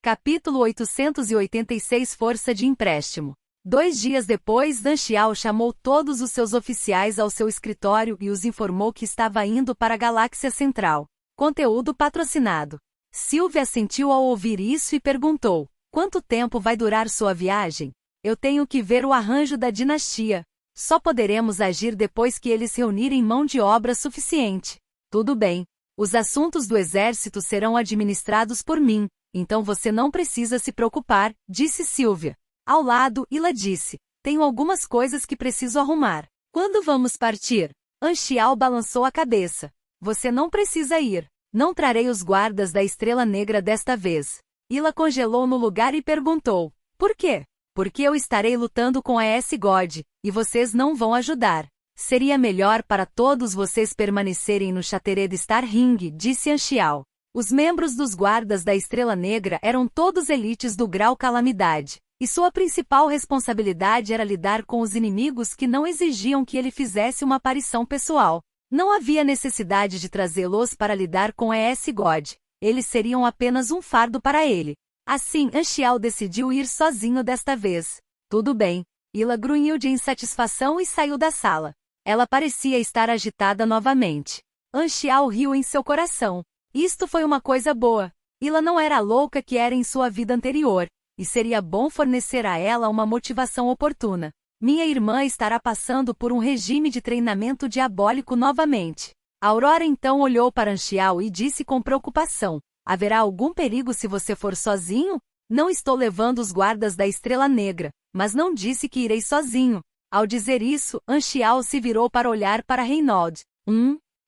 Capítulo 886 Força de empréstimo. 2 dias depois, Dan Xiao chamou todos os seus oficiais ao seu escritório e os informou que estava indo para a Galáxia Central. Conteúdo patrocinado. Sylvia assentiu ao ouvir isso e perguntou: quanto tempo vai durar sua viagem? Eu tenho que ver o arranjo da dinastia. Só poderemos agir depois que eles reunirem mão de obra suficiente. Tudo bem. Os assuntos do exército serão administrados por mim, então você não precisa se preocupar, disse Sylvia. Ao lado, Ila disse: tenho algumas coisas que preciso arrumar. Quando vamos partir? Han Xiao balançou a cabeça. Você não precisa ir. Não trarei os guardas da Estrela Negra desta vez. Ila congelou no lugar e perguntou: por quê? Porque eu estarei lutando com a S-God, e vocês não vão ajudar. Seria melhor para todos vocês permanecerem no Shattered Star Ring, disse Han Xiao. Os membros dos guardas da Estrela Negra eram todos elites do grau Calamidade, e sua principal responsabilidade era lidar com os inimigos que não exigiam que ele fizesse uma aparição pessoal. Não havia necessidade de trazê-los para lidar com a S-God. Eles seriam apenas um fardo para ele. Assim, Han Xiao decidiu ir sozinho desta vez. Tudo bem. Ila grunhiu de insatisfação e saiu da sala. Ela parecia estar agitada novamente. Han Xiao riu em seu coração. Isto foi uma coisa boa. Ila não era a louca que era em sua vida anterior, e seria bom fornecer a ela uma motivação oportuna. Minha irmã estará passando por um regime de treinamento diabólico novamente. Aurora então olhou para Han Xiao e disse com preocupação: haverá algum perigo se você for sozinho? Não estou levando os guardas da Estrela Negra, mas não disse que irei sozinho. Ao dizer isso, Han Xiao se virou para olhar para Reynald.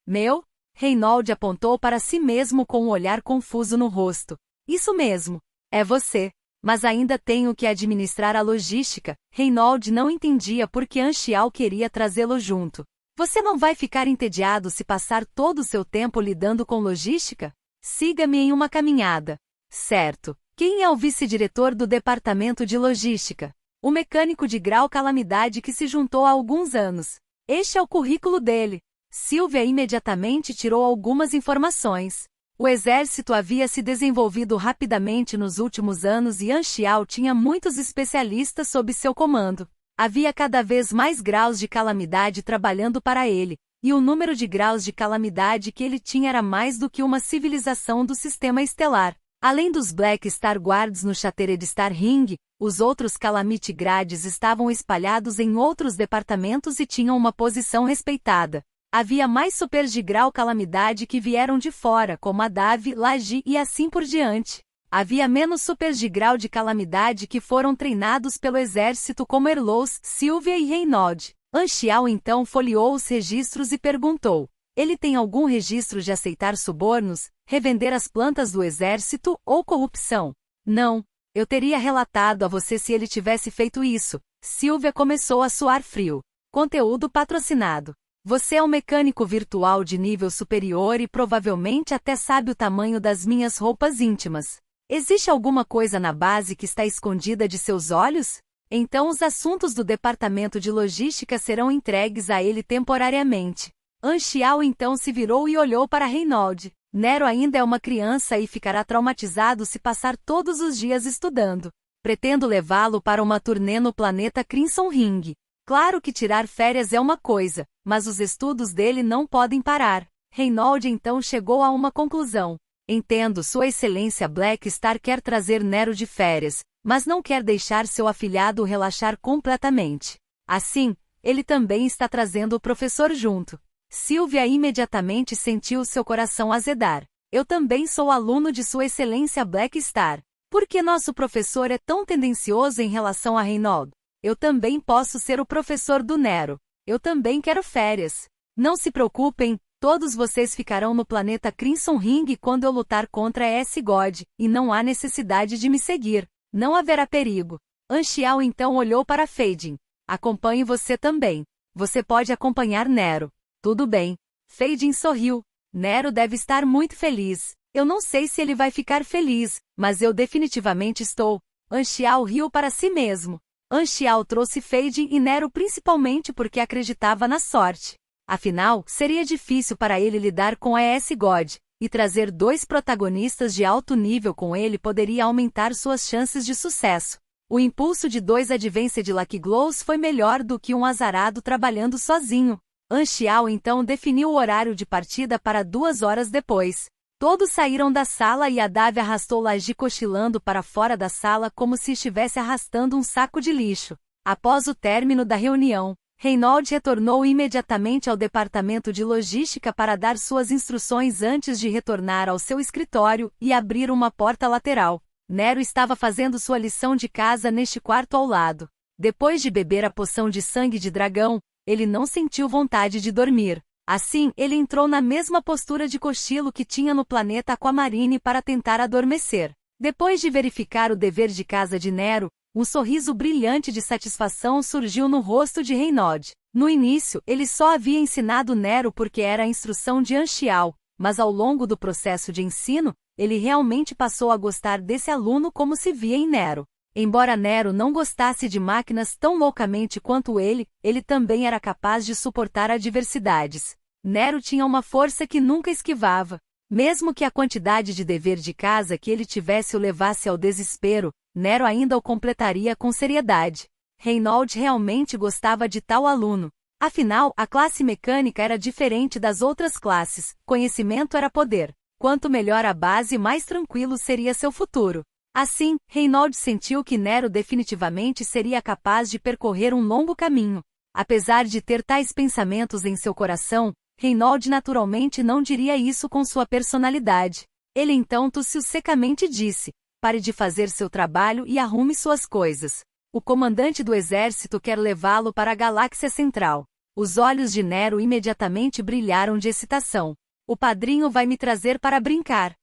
Meu? Reynald apontou para si mesmo com um olhar confuso no rosto. Isso mesmo. É você. Mas ainda tenho que administrar a logística. Reynald não entendia por que Han Xiao queria trazê-lo junto. Você não vai ficar entediado se passar todo o seu tempo lidando com logística? Siga-me em uma caminhada. Certo. Quem é o vice-diretor do departamento de logística? O mecânico de grau Calamidade que se juntou há alguns anos. Este é o currículo dele. Sylvia imediatamente tirou algumas informações. O exército havia se desenvolvido rapidamente nos últimos anos e Han Xiao tinha muitos especialistas sob seu comando. Havia cada vez mais graus de calamidade trabalhando para ele, e o número de graus de calamidade que ele tinha era mais do que uma civilização do sistema estelar. Além dos Black Star Guards no Shattered Star Ring, os outros Calamity Grades estavam espalhados em outros departamentos e tinham uma posição respeitada. Havia mais supers de grau Calamidade que vieram de fora, como a Davi, Laji e assim por diante. Havia menos supers de grau de Calamidade que foram treinados pelo exército como Erlos, Sylvia e Reynald. Han Xiao então folheou os registros e perguntou: ele tem algum registro de aceitar subornos, revender as plantas do exército ou corrupção? Não. Eu teria relatado a você se ele tivesse feito isso. Sylvia começou a suar frio. Conteúdo patrocinado. Você é um mecânico virtual de nível superior e provavelmente até sabe o tamanho das minhas roupas íntimas. Existe alguma coisa na base que está escondida de seus olhos? Então os assuntos do departamento de logística serão entregues a ele temporariamente. Han Xiao então se virou e olhou para Reynald. Nero ainda é uma criança e ficará traumatizado se passar todos os dias estudando. Pretendo levá-lo para uma turnê no planeta Crimson Ring. Claro que tirar férias é uma coisa, mas os estudos dele não podem parar. Reynald então chegou a uma conclusão. Entendo, Sua Excelência Black Star quer trazer Nero de férias, mas não quer deixar seu afilhado relaxar completamente. Assim, ele também está trazendo o professor junto. Sylvia imediatamente sentiu seu coração azedar. Eu também sou aluno de Sua Excelência Black Star. Por que nosso professor é tão tendencioso em relação a Reynald? Eu também posso ser o professor do Nero. Eu também quero férias. Não se preocupem, todos vocês ficarão no planeta Crimson Ring quando eu lutar contra a S-God, e não há necessidade de me seguir. Não haverá perigo. Han Xiao então olhou para Feidin. Acompanhe você também. Você pode acompanhar Nero. Tudo bem. Feidin sorriu. Nero deve estar muito feliz. Eu não sei se ele vai ficar feliz, mas eu definitivamente estou. Han Xiao riu para si mesmo. Han Xiao trouxe Feidin e Nero principalmente porque acreditava na sorte. Afinal, seria difícil para ele lidar com a S-God, e trazer 2 protagonistas de alto nível com ele poderia aumentar suas chances de sucesso. O impulso de 2 Advanced Lucky Glows foi melhor do que um azarado trabalhando sozinho. Xiao então definiu o horário de partida para 2 horas depois. Todos saíram da sala e a Davi arrastou Laji cochilando para fora da sala como se estivesse arrastando um saco de lixo. Após o término da reunião, Reynolds retornou imediatamente ao departamento de logística para dar suas instruções antes de retornar ao seu escritório e abrir uma porta lateral. Nero estava fazendo sua lição de casa neste quarto ao lado. Depois de beber a poção de sangue de dragão, ele não sentiu vontade de dormir. Assim, ele entrou na mesma postura de cochilo que tinha no planeta Aquamarine para tentar adormecer. Depois de verificar o dever de casa de Nero, um sorriso brilhante de satisfação surgiu no rosto de Reynolds. No início, ele só havia ensinado Nero porque era a instrução de Xiao, mas ao longo do processo de ensino, ele realmente passou a gostar desse aluno como se via em Nero. Embora Nero não gostasse de máquinas tão loucamente quanto ele também era capaz de suportar adversidades. Nero tinha uma força que nunca esquivava. Mesmo que a quantidade de dever de casa que ele tivesse o levasse ao desespero, Nero ainda o completaria com seriedade. Reynolds realmente gostava de tal aluno. Afinal, a classe mecânica era diferente das outras classes, conhecimento era poder. Quanto melhor a base, mais tranquilo seria seu futuro. Assim, Reynolds sentiu que Nero definitivamente seria capaz de percorrer um longo caminho. Apesar de ter tais pensamentos em seu coração, Reynolds naturalmente não diria isso com sua personalidade. Ele então tossiu secamente e disse: "Pare de fazer seu trabalho e arrume suas coisas. O comandante do exército quer levá-lo para a galáxia central." Os olhos de Nero imediatamente brilharam de excitação. "O padrinho vai me trazer para brincar.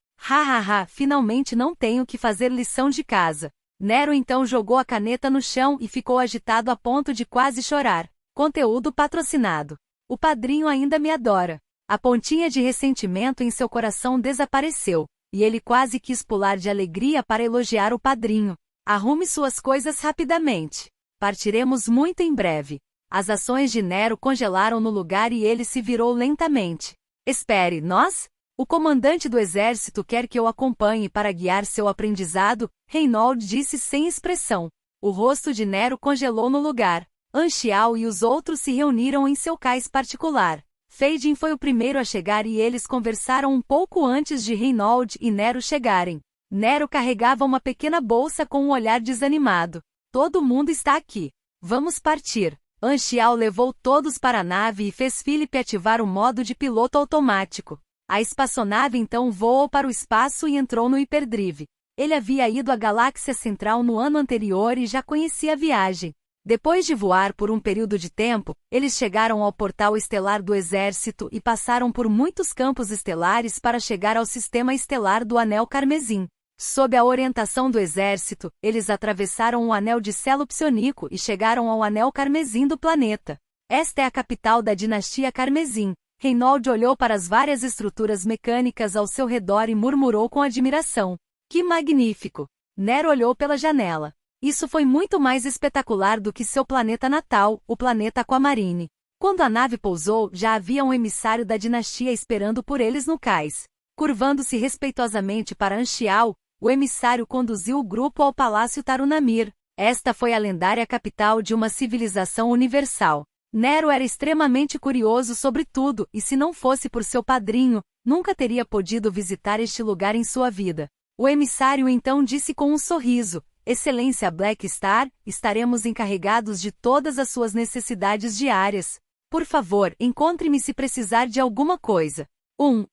Finalmente não tenho que fazer lição de casa." Nero então jogou a caneta no chão e ficou agitado a ponto de quase chorar. Conteúdo patrocinado. O padrinho ainda me adora. A pontinha de ressentimento em seu coração desapareceu, e ele quase quis pular de alegria para elogiar o padrinho. "Arrume suas coisas rapidamente. Partiremos muito em breve." As ações de Nero congelaram no lugar e ele se virou lentamente. "Espere, nós? O comandante do exército quer que eu acompanhe para guiar seu aprendizado", Reynolds disse sem expressão. O rosto de Nero congelou no lugar. Xiao e os outros se reuniram em seu cais particular. Feijin foi o primeiro a chegar e eles conversaram um pouco antes de Reynolds e Nero chegarem. Nero carregava uma pequena bolsa com um olhar desanimado. "Todo mundo está aqui. Vamos partir." Xiao levou todos para a nave e fez Philip ativar o modo de piloto automático. A espaçonave então voou para o espaço e entrou no hiperdrive. Ele havia ido à galáxia central no ano anterior e já conhecia a viagem. Depois de voar por um período de tempo, eles chegaram ao portal estelar do exército e passaram por muitos campos estelares para chegar ao sistema estelar do Anel Carmesim. Sob a orientação do exército, eles atravessaram o Anel de Selo Psionico e chegaram ao Anel Carmesim do planeta. Esta é a capital da dinastia Carmesim. Reynolds olhou para as várias estruturas mecânicas ao seu redor e murmurou com admiração: "Que magnífico!" Nero olhou pela janela. Isso foi muito mais espetacular do que seu planeta natal, o planeta Aquamarine. Quando a nave pousou, já havia um emissário da dinastia esperando por eles no cais. Curvando-se respeitosamente para Xiao, o emissário conduziu o grupo ao Palácio Tarunamir. Esta foi a lendária capital de uma civilização universal. Nero era extremamente curioso sobre tudo, e se não fosse por seu padrinho, nunca teria podido visitar este lugar em sua vida. O emissário então disse com um sorriso: "Excelência Black Star, estaremos encarregados de todas as suas necessidades diárias. Por favor, encontre-me se precisar de alguma coisa."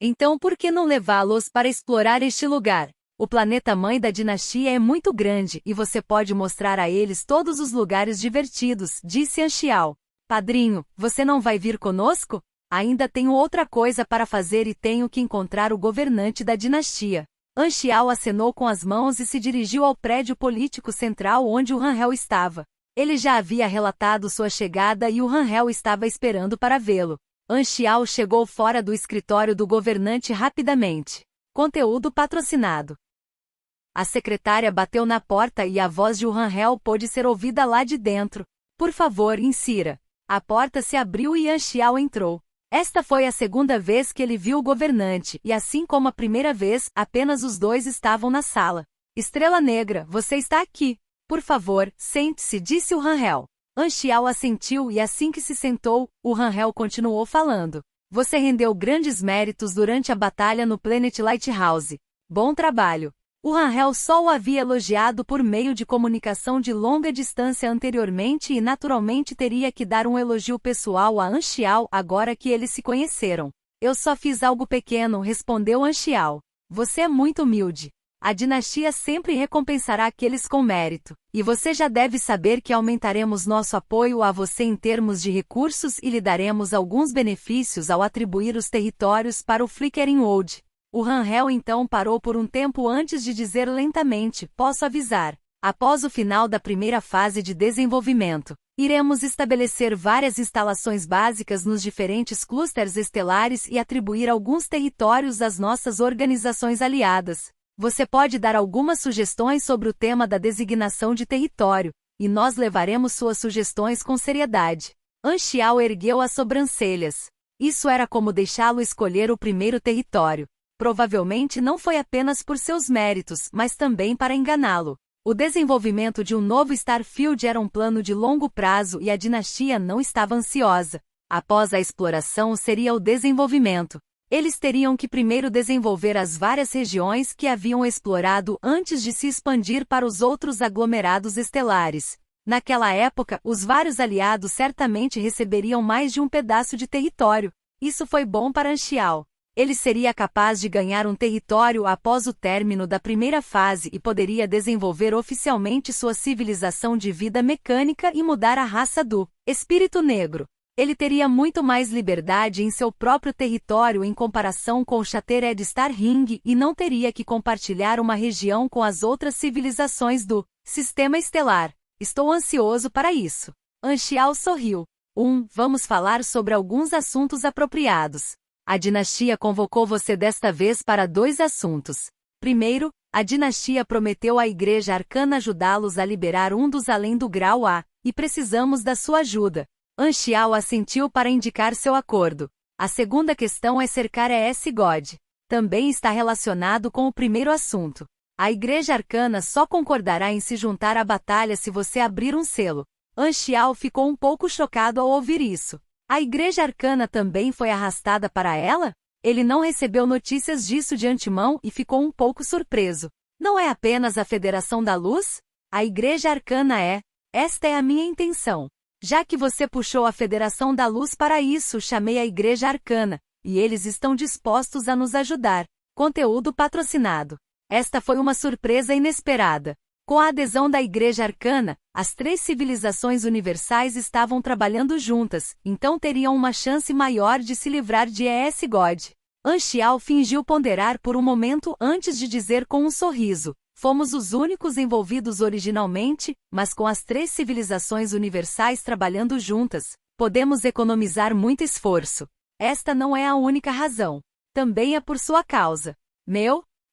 Então por que não levá-los para explorar este lugar? O planeta mãe da dinastia é muito grande e você pode mostrar a eles todos os lugares divertidos, disse Xiao. "Padrinho, você não vai vir conosco? Ainda tenho outra coisa para fazer e tenho que encontrar o governante da dinastia." Xiao acenou com as mãos e se dirigiu ao prédio político central onde o Hanhel estava. Ele já havia relatado sua chegada e o Hanhel estava esperando para vê-lo. Xiao chegou fora do escritório do governante rapidamente. Conteúdo patrocinado. A secretária bateu na porta e a voz de Hanhel pôde ser ouvida lá de dentro. "Por favor, insira." A porta se abriu e Xiao entrou. Esta foi a segunda vez que ele viu o governante, e assim como a primeira vez, apenas os dois estavam na sala. Estrela Negra, você está aqui. Por favor, sente-se, disse o Rangel. Anchial assentiu e assim que se sentou, o Rangel continuou falando. Você rendeu grandes méritos durante a batalha no Planet Lighthouse. Bom trabalho. O Rangel só o havia elogiado por meio de comunicação de longa distância anteriormente e naturalmente teria que dar um elogio pessoal a Anchial agora que eles se conheceram. Eu só fiz algo pequeno, respondeu Anchial. Você é muito humilde. A dinastia sempre recompensará aqueles com mérito. E você já deve saber que aumentaremos nosso apoio a você em termos de recursos e lhe daremos alguns benefícios ao atribuir os territórios para o Flickering Wold. O Rangel então parou por um tempo antes de dizer lentamente, posso avisar. Após o final da primeira fase de desenvolvimento, iremos estabelecer várias instalações básicas nos diferentes clusters estelares e atribuir alguns territórios às nossas organizações aliadas. Você pode dar algumas sugestões sobre o tema da designação de território, e nós levaremos suas sugestões com seriedade. Anchial ergueu as sobrancelhas. Isso era como deixá-lo escolher o primeiro território. Provavelmente não foi apenas por seus méritos, mas também para enganá-lo. O desenvolvimento de um novo Starfield era um plano de longo prazo e a dinastia não estava ansiosa. Após a exploração seria o desenvolvimento. Eles teriam que primeiro desenvolver as várias regiões que haviam explorado antes de se expandir para os outros aglomerados estelares. Naquela época, os vários aliados certamente receberiam mais de um pedaço de território. Isso foi bom para Anchial. Ele seria capaz de ganhar um território após o término da primeira fase e poderia desenvolver oficialmente sua civilização de vida mecânica e mudar a raça do Espírito Negro. Ele teria muito mais liberdade em seu próprio território em comparação com Shattered Star Ring e não teria que compartilhar uma região com as outras civilizações do Sistema Estelar. Estou ansioso para isso. Anchial sorriu. Vamos falar sobre alguns assuntos apropriados. A dinastia convocou você desta vez para 2 assuntos. Primeiro, a dinastia prometeu à Igreja Arcana ajudá-los a liberar um dos além do grau A, e precisamos da sua ajuda. Anchial assentiu para indicar seu acordo. A segunda questão é cercar ES God. Também está relacionado com o primeiro assunto. A Igreja Arcana só concordará em se juntar à batalha se você abrir um selo. Anchial ficou um pouco chocado ao ouvir isso. A Igreja Arcana também foi arrastada para ela? Ele não recebeu notícias disso de antemão e ficou um pouco surpreso. Não é apenas a Federação da Luz? A Igreja Arcana é. Esta é a minha intenção. Já que você puxou a Federação da Luz para isso, chamei a Igreja Arcana, e eles estão dispostos a nos ajudar. Conteúdo patrocinado. Esta foi uma surpresa inesperada. Com a adesão da Igreja Arcana, as 3 civilizações universais estavam trabalhando juntas, então teriam uma chance maior de se livrar de ES God. Anchial fingiu ponderar por um momento antes de dizer com um sorriso. Fomos os únicos envolvidos originalmente, mas com as 3 civilizações universais trabalhando juntas, podemos economizar muito esforço. Esta não é a única razão. Também é por sua causa.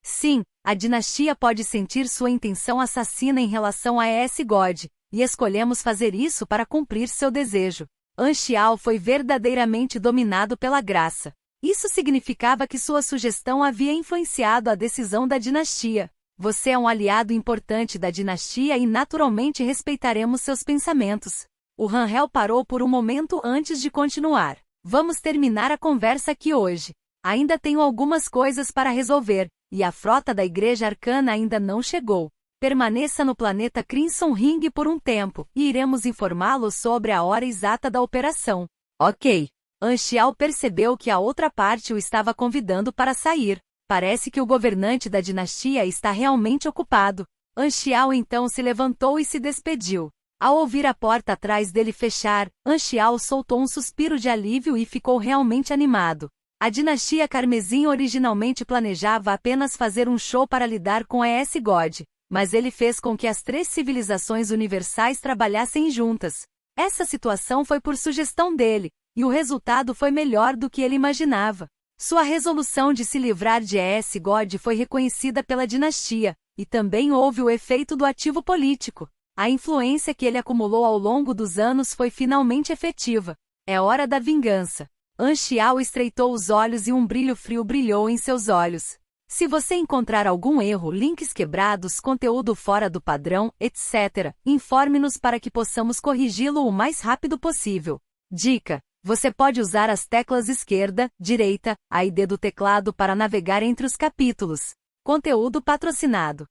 Sim, a dinastia pode sentir sua intenção assassina em relação a ES God, e escolhemos fazer isso para cumprir seu desejo. Anchial foi verdadeiramente dominado pela graça. Isso significava que sua sugestão havia influenciado a decisão da dinastia. Você é um aliado importante da dinastia e naturalmente respeitaremos seus pensamentos. O Rangel parou por um momento antes de continuar. Vamos terminar a conversa aqui hoje. Ainda tenho algumas coisas para resolver, e a frota da Igreja Arcana ainda não chegou. Permaneça no planeta Crimson Ring por um tempo, e iremos informá-lo sobre a hora exata da operação. Ok. Anchial percebeu que a outra parte o estava convidando para sair. Parece que o governante da dinastia está realmente ocupado. Anchial então se levantou e se despediu. Ao ouvir a porta atrás dele fechar, Anchial soltou um suspiro de alívio e ficou realmente animado. A dinastia Carmesim originalmente planejava apenas fazer um show para lidar com a ES God, mas ele fez com que as 3 civilizações universais trabalhassem juntas. Essa situação foi por sugestão dele, e o resultado foi melhor do que ele imaginava. Sua resolução de se livrar de ES God foi reconhecida pela dinastia, e também houve o efeito do ativo político. A influência que ele acumulou ao longo dos anos foi finalmente efetiva. É hora da vingança. Anxiao estreitou os olhos e um brilho frio brilhou em seus olhos. Se você encontrar algum erro, links quebrados, conteúdo fora do padrão, etc., informe-nos para que possamos corrigi-lo o mais rápido possível. Dica: você pode usar as teclas esquerda, direita, A e D do teclado para navegar entre os capítulos. Conteúdo patrocinado.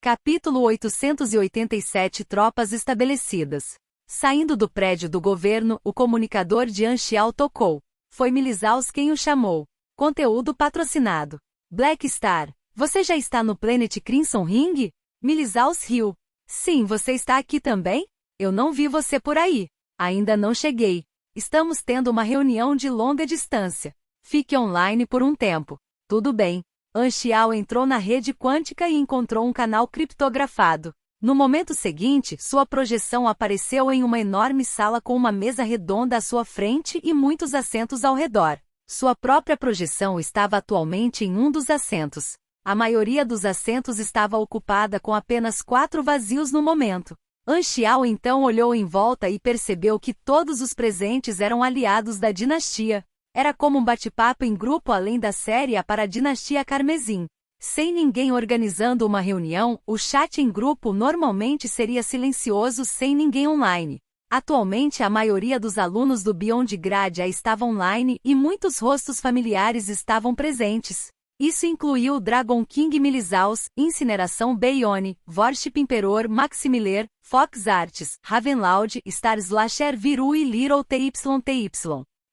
Capítulo 887 Tropas estabelecidas. Saindo do prédio do governo, o comunicador de Anxiao tocou. Foi Milisaus quem o chamou. Conteúdo patrocinado. Black Star, você já está no Planet Crimson Ring? Milisaus riu. Sim, você está aqui também? Eu não vi você por aí. Ainda não cheguei. Estamos tendo uma reunião de longa distância. Fique online por um tempo. Tudo bem. Anxiao entrou na rede quântica e encontrou um canal criptografado. No momento seguinte, sua projeção apareceu em uma enorme sala com uma mesa redonda à sua frente e muitos assentos ao redor. Sua própria projeção estava atualmente em um dos assentos. A maioria dos assentos estava ocupada com apenas 4 vazios no momento. Anxiao então olhou em volta e percebeu que todos os presentes eram aliados da dinastia. Era como um bate-papo em grupo além da série para a dinastia Carmesim. Sem ninguém organizando uma reunião, o chat em grupo normalmente seria silencioso sem ninguém online. Atualmente a maioria dos alunos do Beyond Gradia estava online e muitos rostos familiares estavam presentes. Isso incluiu Dragon King Milisaus, Incineração Bayonne, Worship Emperor Maximiller, Fox Arts, Ravenloud, Star Slasher Viru e Little TYTY.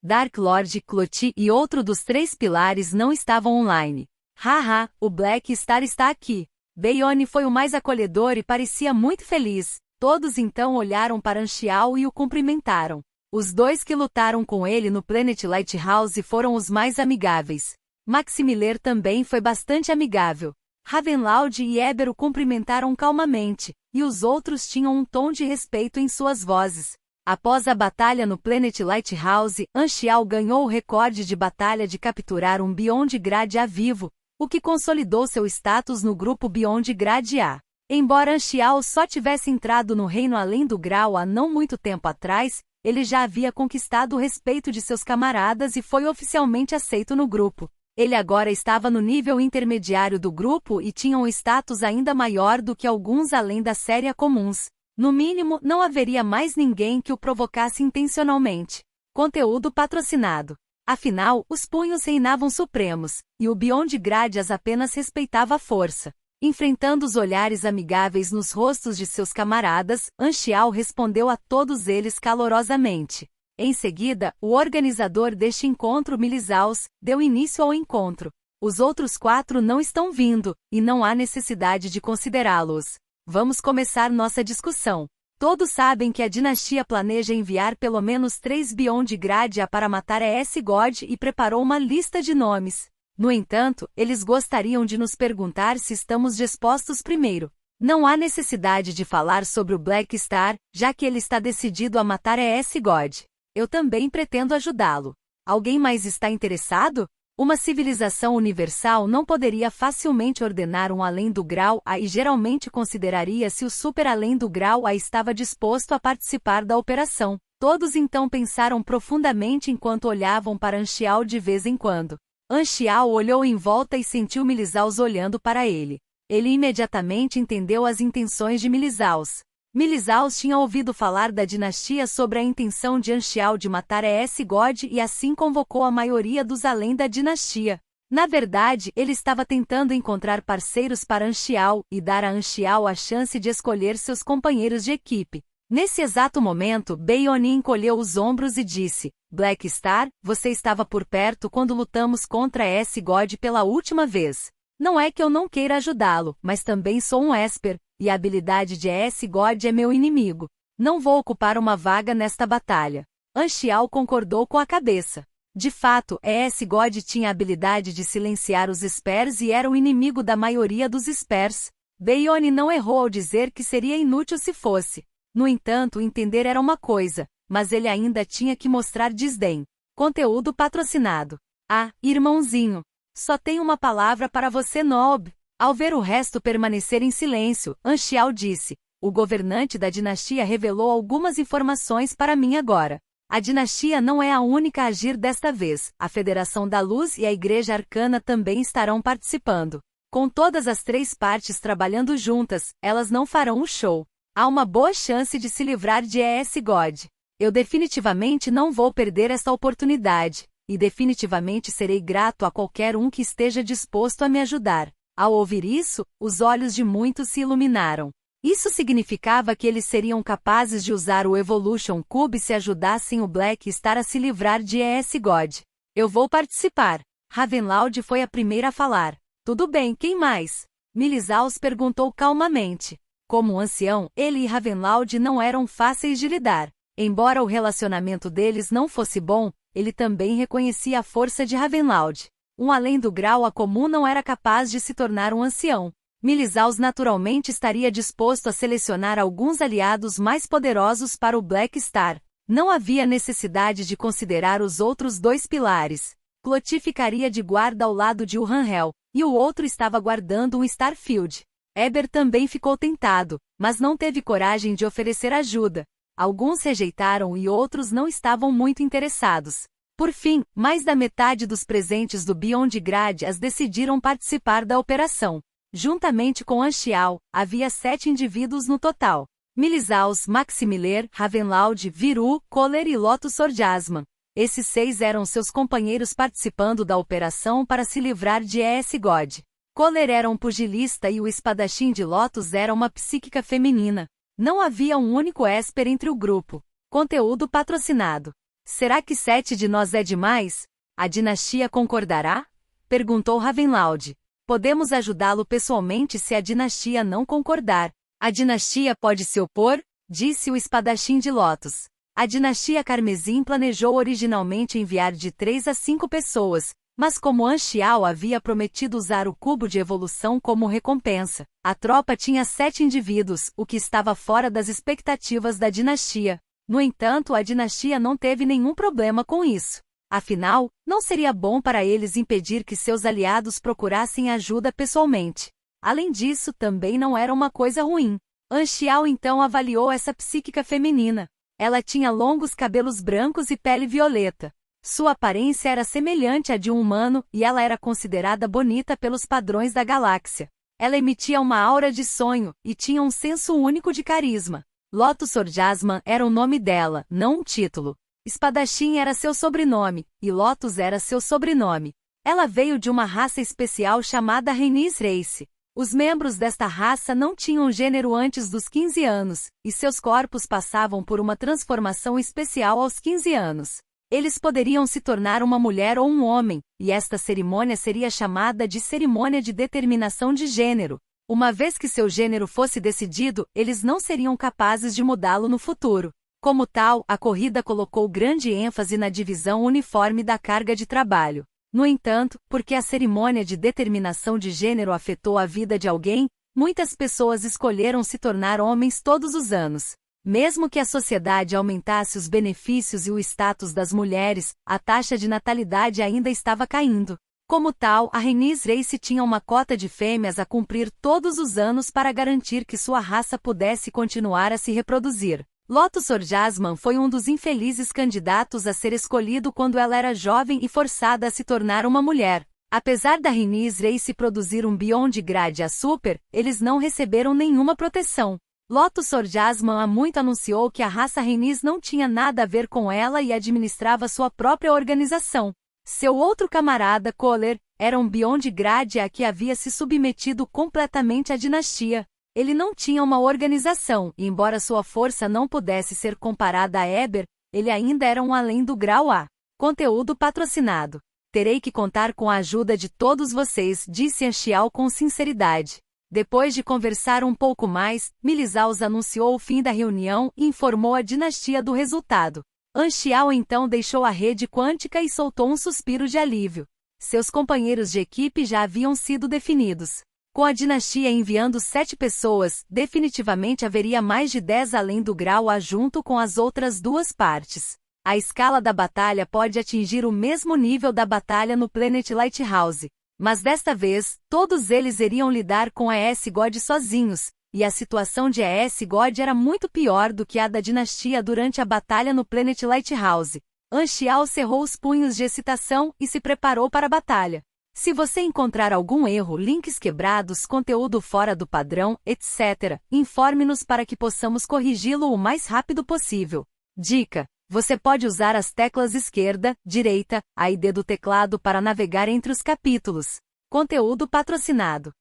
Dark Lord Cloti e outro dos 3 pilares não estavam online. Haha, o Black Star está aqui. Bayonne foi o mais acolhedor e parecia muito feliz. Todos então olharam para Anxiao e o cumprimentaram. Os 2 que lutaram com ele no Planet Lighthouse foram os mais amigáveis. Maximiller também foi bastante amigável. Ravenloud e Eber o cumprimentaram calmamente, e os outros tinham um tom de respeito em suas vozes. Após a batalha no Planet Lighthouse, Anxiao ganhou o recorde de batalha de capturar um Beyond Gradia vivo, o que consolidou seu status no grupo Beyond Gradia. Embora Anxiao só tivesse entrado no reino além do grau há não muito tempo atrás, ele já havia conquistado o respeito de seus camaradas e foi oficialmente aceito no grupo. Ele agora estava no nível intermediário do grupo e tinha um status ainda maior do que alguns além da série comuns. No mínimo, não haveria mais ninguém que o provocasse intencionalmente. Conteúdo patrocinado. Afinal, os punhos reinavam supremos, e o Beyond Gradias apenas respeitava a força. Enfrentando os olhares amigáveis nos rostos de seus camaradas, Anxiao respondeu a todos eles calorosamente. Em seguida, o organizador deste encontro, Milisaus, deu início ao encontro. Os outros 4 não estão vindo, e não há necessidade de considerá-los. Vamos começar nossa discussão. Todos sabem que a dinastia planeja enviar pelo menos 3 Beyond Gradia para matar a S-God e preparou uma lista de nomes. No entanto, eles gostariam de nos perguntar se estamos dispostos primeiro. Não há necessidade de falar sobre o Black Star, já que ele está decidido a matar a S-God. Eu também pretendo ajudá-lo. Alguém mais está interessado? Uma civilização universal não poderia facilmente ordenar um além do grau A e geralmente consideraria se o super além do grau A estava disposto a participar da operação. Todos então pensaram profundamente enquanto olhavam para Anxiao de vez em quando. Anxiao olhou em volta e sentiu Milisaus olhando para ele. Ele imediatamente entendeu as intenções de Milisaus. Milisaus tinha ouvido falar da dinastia sobre a intenção de Anxiao de matar a S-God e assim convocou a maioria dos além da dinastia. Na verdade, ele estava tentando encontrar parceiros para Anxiao e dar a Anxiao a chance de escolher seus companheiros de equipe. Nesse exato momento, Bayonne encolheu os ombros e disse: Black Star, você estava por perto quando lutamos contra a S-God pela última vez. Não é que eu não queira ajudá-lo, mas também sou um Esper, e a habilidade de S-God é meu inimigo. Não vou ocupar uma vaga nesta batalha. Anxiao concordou com a cabeça. De fato, S-God tinha a habilidade de silenciar os Spers e era o inimigo da maioria dos Spers. Bayonne não errou ao dizer que seria inútil se fosse. No entanto, entender era uma coisa, mas ele ainda tinha que mostrar desdém. Conteúdo patrocinado. Ah, irmãozinho. Só tenho uma palavra para você, Noob. Ao ver o resto permanecer em silêncio, Anxiao disse: o governante da dinastia revelou algumas informações para mim agora. A dinastia não é a única a agir desta vez, a Federação da Luz e a Igreja Arcana também estarão participando. Com todas as três partes trabalhando juntas, elas não farão o show. Há uma boa chance de se livrar de ES God. Eu definitivamente não vou perder esta oportunidade, e definitivamente serei grato a qualquer um que esteja disposto a me ajudar. Ao ouvir isso, os olhos de muitos se iluminaram. Isso significava que eles seriam capazes de usar o Evolution Cube se ajudassem o Black Star a se livrar de ES God. Eu vou participar. Ravenloud foi a primeira a falar. Tudo bem, quem mais? Milisaus perguntou calmamente. Como um ancião, ele e Ravenloud não eram fáceis de lidar. Embora o relacionamento deles não fosse bom, ele também reconhecia a força de Ravenloud. Um além do grau A comum não era capaz de se tornar um ancião. Milisaus naturalmente estaria disposto a selecionar alguns aliados mais poderosos para o Black Star. Não havia necessidade de considerar os outros dois pilares. Cloti ficaria de guarda ao lado de Uranhel, e o outro estava guardando um Starfield. Eber também ficou tentado, mas não teve coragem de oferecer ajuda. Alguns rejeitaram e outros não estavam muito interessados. Por fim, mais da metade dos presentes do Beyond Gradius decidiram participar da operação. Juntamente com Anxial, havia 7 indivíduos no total. Milisaus, Maximilier, Ravenloud, Viru, Kohler e Lotus Orgasman. Esses 6 eram seus companheiros participando da operação para se livrar de ES God. Kohler era um pugilista e o espadachim de Lotus era uma psíquica feminina. Não havia um único Esper entre o grupo. Conteúdo patrocinado. Será que 7 de nós é demais? A dinastia concordará? Perguntou Ravenloud. Podemos ajudá-lo pessoalmente se a dinastia não concordar. A dinastia pode se opor? Disse o espadachim de Lotus. A dinastia Carmesim planejou originalmente enviar de 3 a 5 pessoas, mas como Anxial havia prometido usar o cubo de evolução como recompensa, a tropa tinha 7 indivíduos, o que estava fora das expectativas da dinastia. No entanto, a dinastia não teve nenhum problema com isso. Afinal, não seria bom para eles impedir que seus aliados procurassem ajuda pessoalmente. Além disso, também não era uma coisa ruim. Anxial então avaliou essa psíquica feminina. Ela tinha longos cabelos brancos e pele violeta. Sua aparência era semelhante à de um humano, e ela era considerada bonita pelos padrões da galáxia. Ela emitia uma aura de sonho, e tinha um senso único de carisma. Lotus Orgasman era o nome dela, não um título. Espadachim era seu sobrenome, e Lotus era seu sobrenome. Ela veio de uma raça especial chamada Rhaenys Race. Os membros desta raça não tinham gênero antes dos 15 anos, e seus corpos passavam por uma transformação especial aos 15 anos. Eles poderiam se tornar uma mulher ou um homem, e esta cerimônia seria chamada de cerimônia de determinação de gênero. Uma vez que seu gênero fosse decidido, eles não seriam capazes de mudá-lo no futuro. Como tal, a corrida colocou grande ênfase na divisão uniforme da carga de trabalho. No entanto, porque a cerimônia de determinação de gênero afetou a vida de alguém, muitas pessoas escolheram se tornar homens todos os anos. Mesmo que a sociedade aumentasse os benefícios e o status das mulheres, a taxa de natalidade ainda estava caindo. Como tal, a Rhaenys Race tinha uma cota de fêmeas a cumprir todos os anos para garantir que sua raça pudesse continuar a se reproduzir. Lotus Orgasman foi um dos infelizes candidatos a ser escolhido quando ela era jovem e forçada a se tornar uma mulher. Apesar da Rhaenys Race produzir um Beyond Gradius Super, eles não receberam nenhuma proteção. Lotus Orgasman há muito anunciou que a raça Rhaenys não tinha nada a ver com ela e administrava sua própria organização. Seu outro camarada, Kohler, era um Beyond Gradius que havia se submetido completamente à dinastia. Ele não tinha uma organização, e embora sua força não pudesse ser comparada a Eber, ele ainda era um além do grau A. Conteúdo patrocinado. Terei que contar com a ajuda de todos vocês, disse Anxial com sinceridade. Depois de conversar um pouco mais, Milisaus anunciou o fim da reunião e informou a dinastia do resultado. Anxial então deixou a rede quântica e soltou um suspiro de alívio. Seus companheiros de equipe já haviam sido definidos. Com a dinastia enviando 7 pessoas, definitivamente haveria mais de 10 além do grau A junto com as outras 2 partes. A escala da batalha pode atingir o mesmo nível da batalha no Planet Lighthouse. Mas desta vez, todos eles iriam lidar com a ES God sozinhos, e a situação de Aes God era muito pior do que a da dinastia durante a batalha no Planet Lighthouse. Anchial cerrou os punhos de excitação e se preparou para a batalha. Se você encontrar algum erro, links quebrados, conteúdo fora do padrão, etc., informe-nos para que possamos corrigi-lo o mais rápido possível. Dica: você pode usar as teclas esquerda, direita, A e D do teclado para navegar entre os capítulos. Conteúdo patrocinado.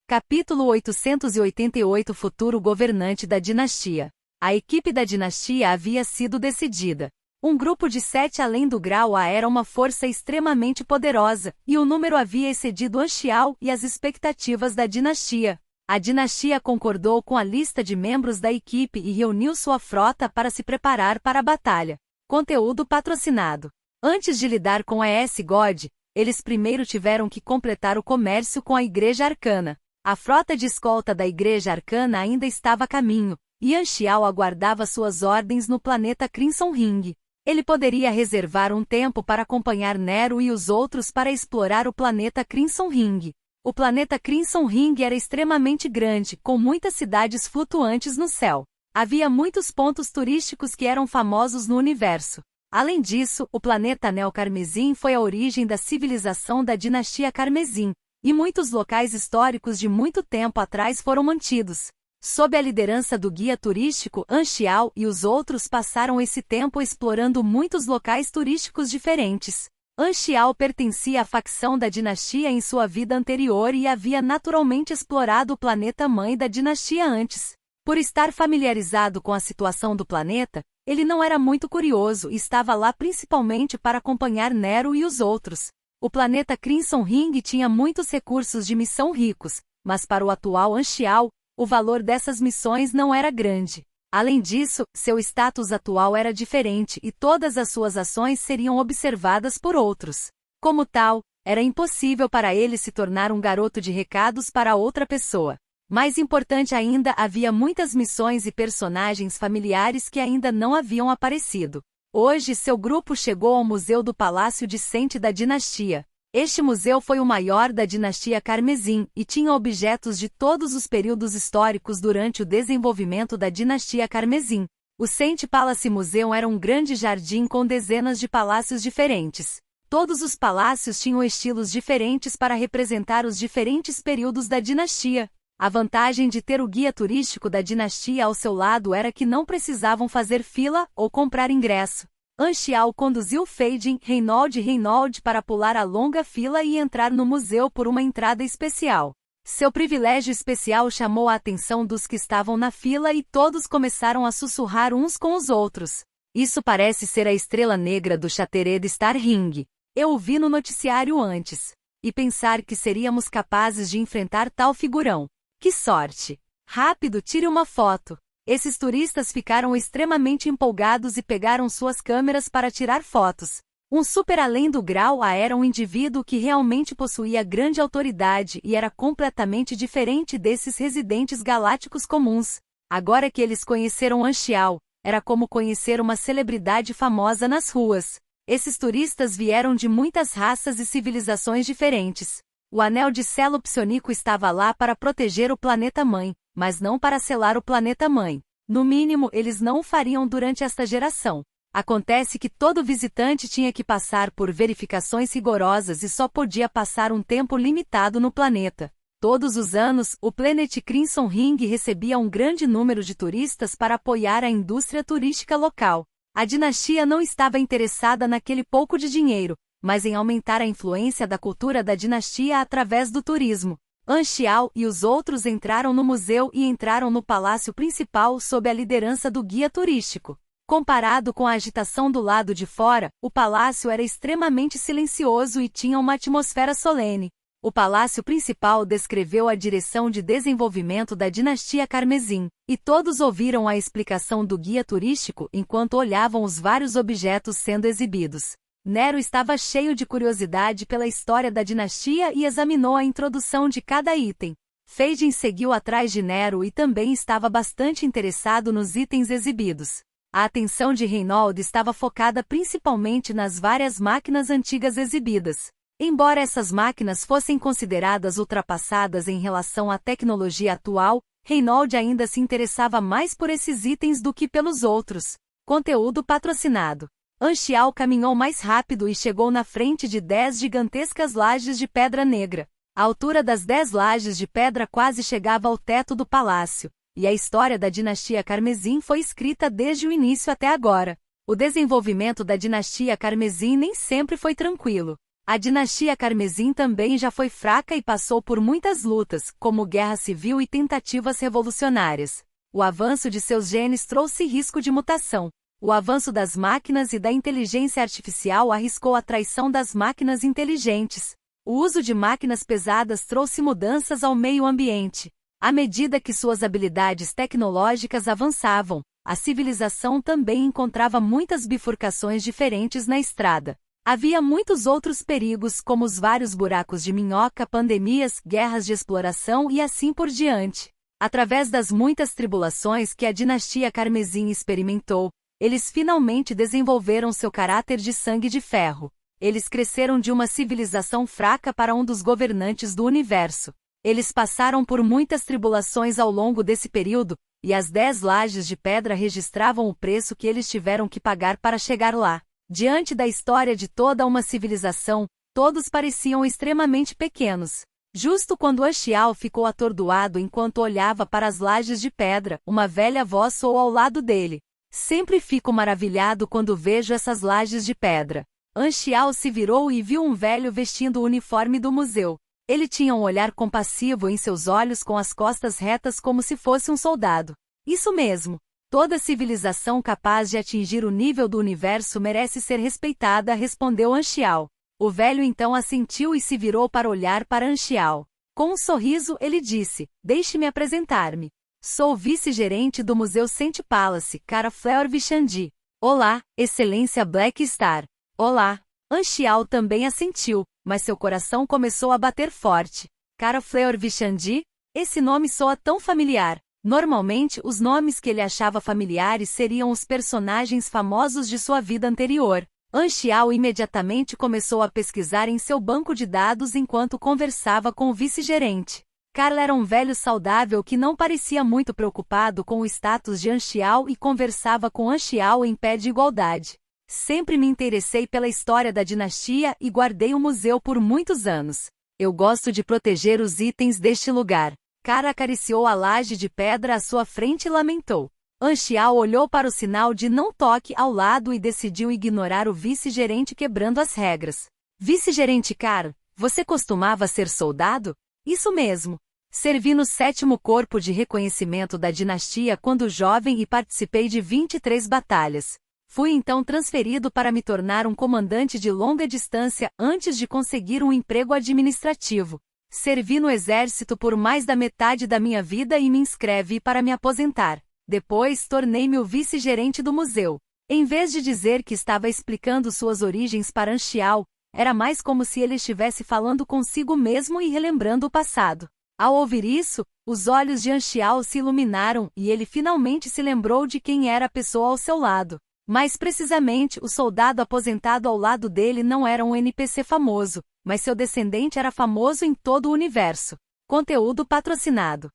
Capítulo 888 Futuro governante da dinastia. A equipe da dinastia havia sido decidida. Um grupo de 7 além do grau A era uma força extremamente poderosa, e o número havia excedido Anchial e as expectativas da dinastia. A dinastia concordou com a lista de membros da equipe e reuniu sua frota para se preparar para a batalha. Conteúdo patrocinado. Antes de lidar com Aes God, eles primeiro tiveram que completar o comércio com a Igreja Arcana. A frota de escolta da Igreja Arcana ainda estava a caminho, e Anchial aguardava suas ordens no planeta Crimson Ring. Ele poderia reservar um tempo para acompanhar Nero e os outros para explorar o planeta Crimson Ring. O planeta Crimson Ring era extremamente grande, com muitas cidades flutuantes no céu. Havia muitos pontos turísticos que eram famosos no universo. Além disso, o planeta Anel Carmesim foi a origem da civilização da dinastia Carmesim, e muitos locais históricos de muito tempo atrás foram mantidos. Sob a liderança do guia turístico, Anchial e os outros passaram esse tempo explorando muitos locais turísticos diferentes. Anchial pertencia à facção da dinastia em sua vida anterior e havia naturalmente explorado o planeta-mãe da dinastia antes. Por estar familiarizado com a situação do planeta, ele não era muito curioso e estava lá principalmente para acompanhar Nero e os outros. O planeta Crimson Ring tinha muitos recursos de missão ricos, mas para o atual Anchial, o valor dessas missões não era grande. Além disso, seu status atual era diferente e todas as suas ações seriam observadas por outros. Como tal, era impossível para ele se tornar um garoto de recados para outra pessoa. Mais importante ainda, havia muitas missões e personagens familiares que ainda não haviam aparecido. Hoje seu grupo chegou ao Museu do Palácio de Sente da dinastia. Este museu foi o maior da dinastia Carmesim e tinha objetos de todos os períodos históricos durante o desenvolvimento da dinastia Carmesim. O Sente Palace Museum era um grande jardim com dezenas de palácios diferentes. Todos os palácios tinham estilos diferentes para representar os diferentes períodos da dinastia. A vantagem de ter o guia turístico da dinastia ao seu lado era que não precisavam fazer fila ou comprar ingresso. Anchial conduziu Fading Reynold para pular a longa fila e entrar no museu por uma entrada especial. Seu privilégio especial chamou a atenção dos que estavam na fila e todos começaram a sussurrar uns com os outros. Isso parece ser a estrela negra do Shattered Star Ring. Eu o vi no noticiário antes. E pensar que seríamos capazes de enfrentar tal figurão. Que sorte! Rápido, tire uma foto. Esses turistas ficaram extremamente empolgados e pegaram suas câmeras para tirar fotos. Um super além do grau A era um indivíduo que realmente possuía grande autoridade e era completamente diferente desses residentes galácticos comuns. Agora que eles conheceram Anchial, era como conhecer uma celebridade famosa nas ruas. Esses turistas vieram de muitas raças e civilizações diferentes. O anel de selo psionico estava lá para proteger o planeta-mãe, mas não para selar o planeta-mãe. No mínimo, eles não o fariam durante esta geração. Acontece que todo visitante tinha que passar por verificações rigorosas e só podia passar um tempo limitado no planeta. Todos os anos, o Planet Crimson Ring recebia um grande número de turistas para apoiar a indústria turística local. A dinastia não estava interessada naquele pouco de dinheiro, mas em aumentar a influência da cultura da dinastia através do turismo. Anchial e os outros entraram no museu e entraram no palácio principal sob a liderança do guia turístico. Comparado com a agitação do lado de fora, o palácio era extremamente silencioso e tinha uma atmosfera solene. O palácio principal descreveu a direção de desenvolvimento da dinastia Carmesim, e todos ouviram a explicação do guia turístico enquanto olhavam os vários objetos sendo exibidos. Nero estava cheio de curiosidade pela história da dinastia e examinou a introdução de cada item. Fading seguiu atrás de Nero e também estava bastante interessado nos itens exibidos. A atenção de Reynold estava focada principalmente nas várias máquinas antigas exibidas. Embora essas máquinas fossem consideradas ultrapassadas em relação à tecnologia atual, Reynolds ainda se interessava mais por esses itens do que pelos outros. Conteúdo patrocinado. Anchial caminhou mais rápido e chegou na frente de 10 gigantescas lajes de pedra negra. A altura das 10 lajes de pedra quase chegava ao teto do palácio, e a história da dinastia Carmesim foi escrita desde o início até agora. O desenvolvimento da dinastia Carmesim nem sempre foi tranquilo. A dinastia Carmesim também já foi fraca e passou por muitas lutas, como guerra civil e tentativas revolucionárias. O avanço de seus genes trouxe risco de mutação. O avanço das máquinas e da inteligência artificial arriscou a traição das máquinas inteligentes. O uso de máquinas pesadas trouxe mudanças ao meio ambiente. À medida que suas habilidades tecnológicas avançavam, a civilização também encontrava muitas bifurcações diferentes na estrada. Havia muitos outros perigos, como os vários buracos de minhoca, pandemias, guerras de exploração e assim por diante. Através das muitas tribulações que a dinastia Carmesim experimentou, eles finalmente desenvolveram seu caráter de sangue de ferro. Eles cresceram de uma civilização fraca para um dos governantes do universo. Eles passaram por muitas tribulações ao longo desse período, e as 10 lajes de pedra registravam o preço que eles tiveram que pagar para chegar lá. Diante da história de toda uma civilização, todos pareciam extremamente pequenos. Justo quando Anchial ficou atordoado enquanto olhava para as lajes de pedra, uma velha voz soou ao lado dele. Sempre fico maravilhado quando vejo essas lajes de pedra. Anchial se virou e viu um velho vestindo o uniforme do museu. Ele tinha um olhar compassivo em seus olhos com as costas retas como se fosse um soldado. Isso mesmo. Toda civilização capaz de atingir o nível do universo merece ser respeitada, respondeu Anchial. O velho então assentiu e se virou para olhar para Anchial. Com um sorriso, ele disse: "Deixe-me apresentar-me. Sou vice-gerente do Museu Saint Palace, Cara Fleur Vichandi." "Olá, Excelência Black Star." "Olá." Anchial também assentiu, mas seu coração começou a bater forte. Cara Fleur Vichandi? Esse nome soa tão familiar. Normalmente, os nomes que ele achava familiares seriam os personagens famosos de sua vida anterior. Anchial imediatamente começou a pesquisar em seu banco de dados enquanto conversava com o vice-gerente. Carl era um velho saudável que não parecia muito preocupado com o status de Anchial e conversava com Anchial em pé de igualdade. "Sempre me interessei pela história da dinastia e guardei o museu por muitos anos. Eu gosto de proteger os itens deste lugar." Cara acariciou a laje de pedra à sua frente e lamentou. Anchial olhou para o sinal de não toque ao lado e decidiu ignorar o vice-gerente quebrando as regras. "Vice-gerente Carl, você costumava ser soldado?" "Isso mesmo. Servi no 7º Corpo de Reconhecimento da Dinastia quando jovem e participei de 23 batalhas. Fui então transferido para me tornar um comandante de longa distância antes de conseguir um emprego administrativo. Servi no exército por mais da metade da minha vida e me inscrevi para me aposentar. Depois tornei-me o vice-gerente do museu." Em vez de dizer que estava explicando suas origens para Anchial, era mais como se ele estivesse falando consigo mesmo e relembrando o passado. Ao ouvir isso, os olhos de Anchial se iluminaram e ele finalmente se lembrou de quem era a pessoa ao seu lado. Mais precisamente, o soldado aposentado ao lado dele não era um NPC famoso, mas seu descendente era famoso em todo o universo. Conteúdo patrocinado.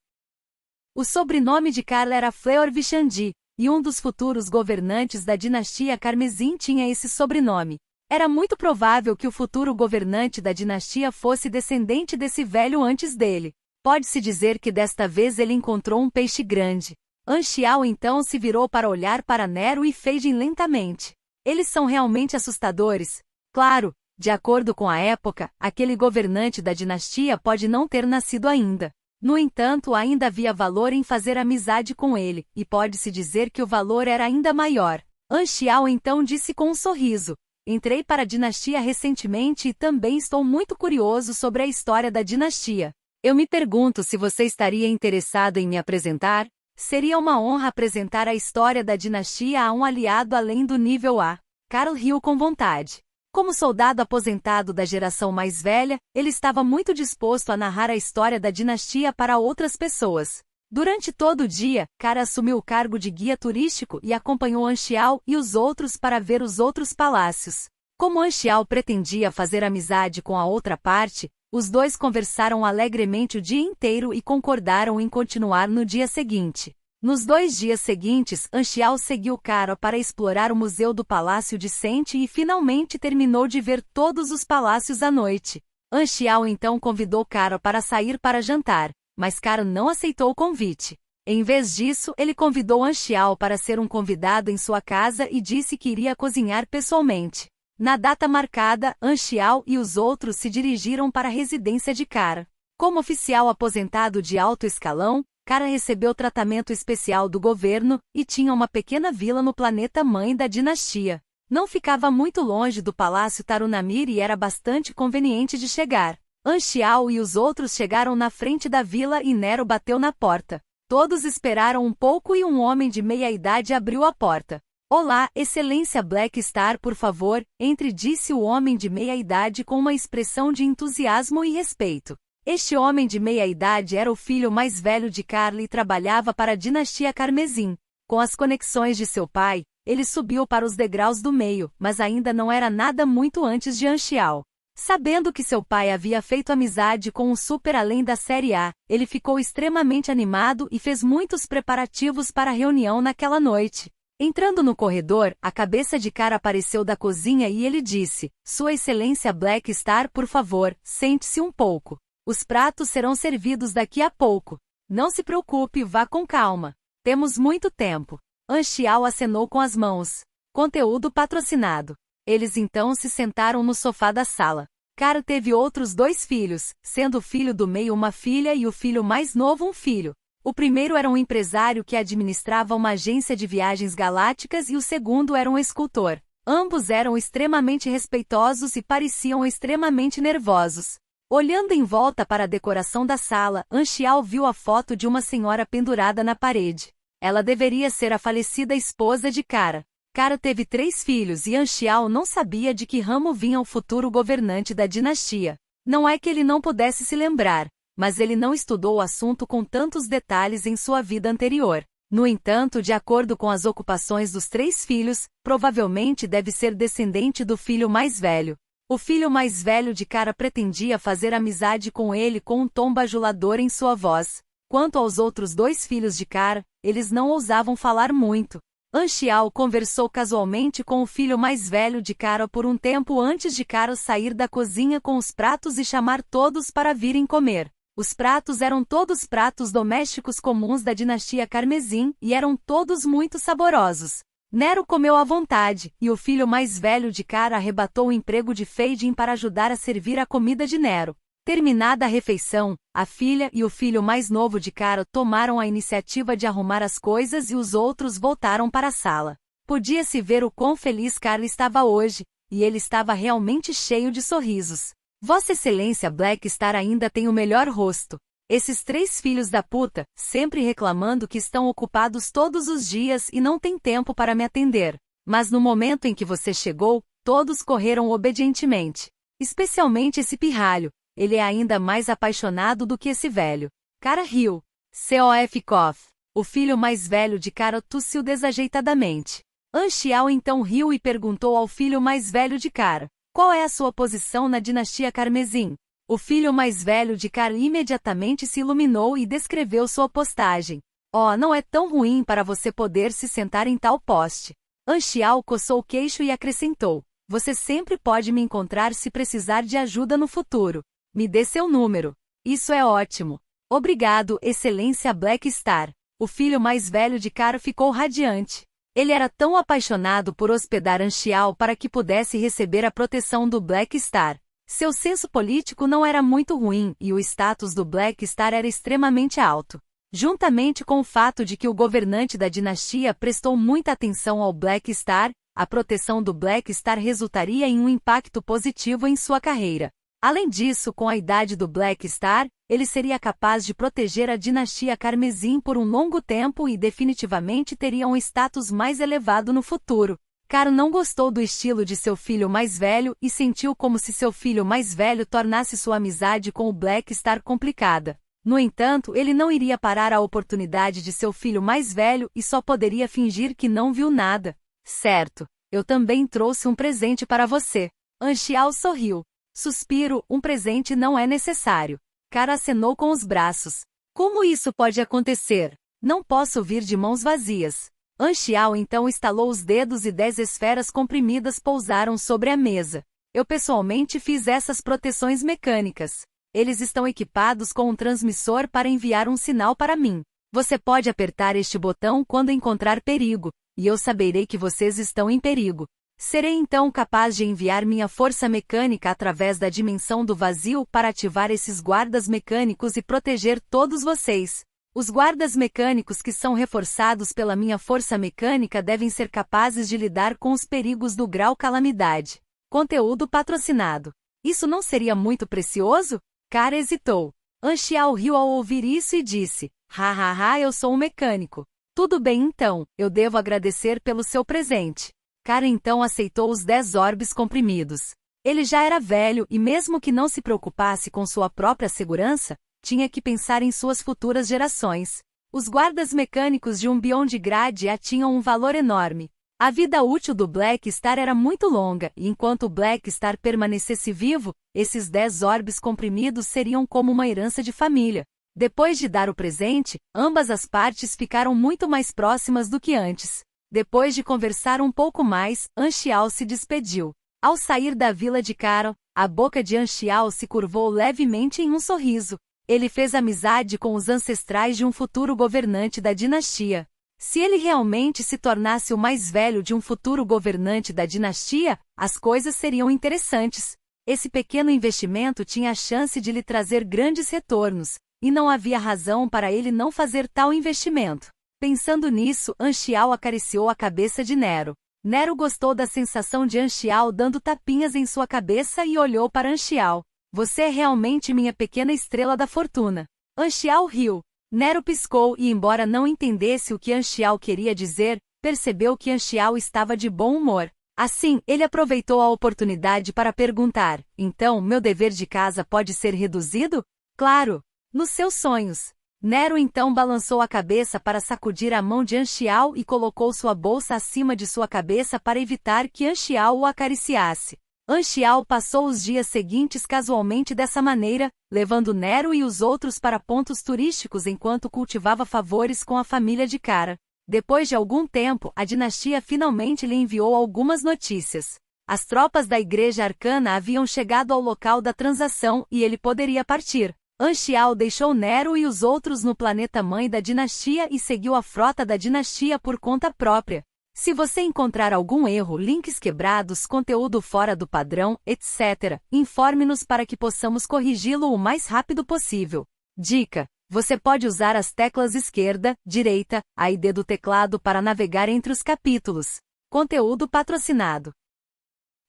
O sobrenome de Carl era Fleur Vichandi, e um dos futuros governantes da dinastia Carmesim tinha esse sobrenome. Era muito provável que o futuro governante da dinastia fosse descendente desse velho antes dele. Pode-se dizer que desta vez ele encontrou um peixe grande. Anchial então se virou para olhar para Nero e Feijin lentamente. "Eles são realmente assustadores." Claro, de acordo com a época, aquele governante da dinastia pode não ter nascido ainda. No entanto, ainda havia valor em fazer amizade com ele, e pode-se dizer que o valor era ainda maior. Anchial então disse com um sorriso: "Entrei para a dinastia recentemente e também estou muito curioso sobre a história da dinastia. Eu me pergunto se você estaria interessado em me apresentar? Seria uma honra apresentar a história da dinastia a um aliado além do nível A." Carl riu com vontade. Como soldado aposentado da geração mais velha, ele estava muito disposto a narrar a história da dinastia para outras pessoas. Durante todo o dia, Carl assumiu o cargo de guia turístico e acompanhou Anchial e os outros para ver os outros palácios. Como Anchial pretendia fazer amizade com a outra parte, Os dois conversaram alegremente o dia inteiro e concordaram em continuar no dia seguinte. Nos 2 dias seguintes, Anchial seguiu Cara para explorar o museu do Palácio de Sente e finalmente terminou de ver todos os palácios à noite. Anchial então convidou Cara para sair para jantar, mas Cara não aceitou o convite. Em vez disso, ele convidou Anchial para ser um convidado em sua casa e disse que iria cozinhar pessoalmente. Na data marcada, Anchial e os outros se dirigiram para a residência de Cara. Como oficial aposentado de alto escalão, Cara recebeu tratamento especial do governo e tinha uma pequena vila no planeta mãe da dinastia. Não ficava muito longe do Palácio Tarunamir e era bastante conveniente de chegar. Anchial e os outros chegaram na frente da vila e Nero bateu na porta. Todos esperaram um pouco e um homem de meia-idade abriu a porta. Olá, Excelência Black Star, por favor, entre, disse o homem de meia-idade com uma expressão de entusiasmo e respeito. Este homem de meia-idade era o filho mais velho de Carla e trabalhava para a dinastia Carmesim. Com as conexões de seu pai, ele subiu para os degraus do meio, mas ainda não era nada muito antes de Anchial. Sabendo que seu pai havia feito amizade com um super além da Série A, ele ficou extremamente animado e fez muitos preparativos para a reunião naquela noite. Entrando no corredor, a cabeça de Cara apareceu da cozinha e ele disse: Sua Excelência Black Star, por favor, sente-se um pouco. Os pratos serão servidos daqui a pouco. Não se preocupe, vá com calma. Temos muito tempo. Anchial acenou com as mãos. Conteúdo patrocinado. Eles então se sentaram no sofá da sala. Cara teve outros 2 filhos, sendo o filho do meio uma filha e o filho mais novo um filho. O primeiro era um empresário que administrava uma agência de viagens galácticas e o segundo era um escultor. Ambos eram extremamente respeitosos e pareciam extremamente nervosos. Olhando em volta para a decoração da sala, Anchial viu a foto de uma senhora pendurada na parede. Ela deveria ser a falecida esposa de Cara. Cara teve 3 filhos e Anchial não sabia de que ramo vinha o futuro governante da dinastia. Não é que ele não pudesse se lembrar, mas ele não estudou o assunto com tantos detalhes em sua vida anterior. No entanto, de acordo com as ocupações dos 3 filhos, provavelmente deve ser descendente do filho mais velho. O filho mais velho de Cara pretendia fazer amizade com ele com um tom bajulador em sua voz. Quanto aos outros 2 filhos de Cara, eles não ousavam falar muito. Anchial conversou casualmente com o filho mais velho de Cara por um tempo antes de Cara sair da cozinha com os pratos e chamar todos para virem comer. Os pratos eram todos pratos domésticos comuns da dinastia Carmesim e eram todos muito saborosos. Nero comeu à vontade, e o filho mais velho de Cara arrebatou o emprego de Feidin para ajudar a servir a comida de Nero. Terminada a refeição, a filha e o filho mais novo de Cara tomaram a iniciativa de arrumar as coisas e os outros voltaram para a sala. Podia-se ver o quão feliz Cara estava hoje, e ele estava realmente cheio de sorrisos. Vossa Excelência Black Star ainda tem o melhor rosto. Esses 3 filhos da puta, sempre reclamando que estão ocupados todos os dias e não têm tempo para me atender. Mas no momento em que você chegou, todos correram obedientemente. Especialmente esse pirralho. Ele é ainda mais apaixonado do que esse velho. Cara riu. Cof. Cof. O filho mais velho de Cara tossiu desajeitadamente. Anchial então riu e perguntou ao filho mais velho de Cara: qual é a sua posição na dinastia Carmesim? O filho mais velho de Cara imediatamente se iluminou e descreveu sua postagem. Oh, não é tão ruim para você poder se sentar em tal poste. Anchial coçou o queixo e acrescentou: você sempre pode me encontrar se precisar de ajuda no futuro. Me dê seu número. Isso é ótimo. Obrigado, Excelência Black Star. O filho mais velho de Cara ficou radiante. Ele era tão apaixonado por hospedar Anchial para que pudesse receber a proteção do Black Star. Seu senso político não era muito ruim e o status do Black Star era extremamente alto. Juntamente com o fato de que o governante da dinastia prestou muita atenção ao Black Star, a proteção do Black Star resultaria em um impacto positivo em sua carreira. Além disso, com a idade do Black Star, ele seria capaz de proteger a dinastia Carmesim por um longo tempo e definitivamente teria um status mais elevado no futuro. Cara não gostou do estilo de seu filho mais velho e sentiu como se seu filho mais velho tornasse sua amizade com o Black Star complicada. No entanto, ele não iria parar a oportunidade de seu filho mais velho e só poderia fingir que não viu nada. Certo, eu também trouxe um presente para você. Anchial sorriu. Suspiro, um presente não é necessário. Cara acenou com os braços. Como isso pode acontecer? Não posso vir de mãos vazias. Anxiao então estalou os dedos e 10 esferas comprimidas pousaram sobre a mesa. Eu pessoalmente fiz essas proteções mecânicas. Eles estão equipados com um transmissor para enviar um sinal para mim. Você pode apertar este botão quando encontrar perigo, e eu saberei que vocês estão em perigo. Serei então capaz de enviar minha força mecânica através da dimensão do vazio para ativar esses guardas mecânicos e proteger todos vocês. Os guardas mecânicos que são reforçados pela minha força mecânica devem ser capazes de lidar com os perigos do grau calamidade. Conteúdo patrocinado. Isso não seria muito precioso? Cara hesitou. Anxiao riu ao ouvir isso e disse, hahaha, eu sou um mecânico. Tudo bem então, eu devo agradecer pelo seu presente. Cara então aceitou os 10 orbes comprimidos. Ele já era velho e mesmo que não se preocupasse com sua própria segurança, tinha que pensar em suas futuras gerações. Os guardas mecânicos de um Beyond Gradia tinham um valor enorme. A vida útil do Black Star era muito longa, e enquanto o Black Star permanecesse vivo, esses 10 orbes comprimidos seriam como uma herança de família. Depois de dar o presente, ambas as partes ficaram muito mais próximas do que antes. Depois de conversar um pouco mais, Anxiao se despediu. Ao sair da vila de Carol, a boca de Anxiao se curvou levemente em um sorriso. Ele fez amizade com os ancestrais de um futuro governante da dinastia. Se ele realmente se tornasse o mais velho de um futuro governante da dinastia, as coisas seriam interessantes. Esse pequeno investimento tinha a chance de lhe trazer grandes retornos, e não havia razão para ele não fazer tal investimento. Pensando nisso, Anxiao acariciou a cabeça de Nero. Nero gostou da sensação de Anxiao dando tapinhas em sua cabeça e olhou para Anxiao. Você é realmente minha pequena estrela da fortuna. Anxiao riu. Nero piscou e, embora não entendesse o que Anxiao queria dizer, percebeu que Anxiao estava de bom humor. Assim, ele aproveitou a oportunidade para perguntar, então, meu dever de casa pode ser reduzido? Claro! Nos seus sonhos. Nero então balançou a cabeça para sacudir a mão de Anxiao e colocou sua bolsa acima de sua cabeça para evitar que Anxiao o acariciasse. Anxiao passou os dias seguintes casualmente dessa maneira, levando Nero e os outros para pontos turísticos enquanto cultivava favores com a família de Cara. Depois de algum tempo, a dinastia finalmente lhe enviou algumas notícias. As tropas da Igreja Arcana haviam chegado ao local da transação e ele poderia partir. Anxiao deixou Nero e os outros no planeta-mãe da dinastia e seguiu a frota da dinastia por conta própria. Se você encontrar algum erro, links quebrados, conteúdo fora do padrão, etc., informe-nos para que possamos corrigi-lo o mais rápido possível. Dica: você pode usar as teclas esquerda, direita, A e D do teclado para navegar entre os capítulos. Conteúdo patrocinado.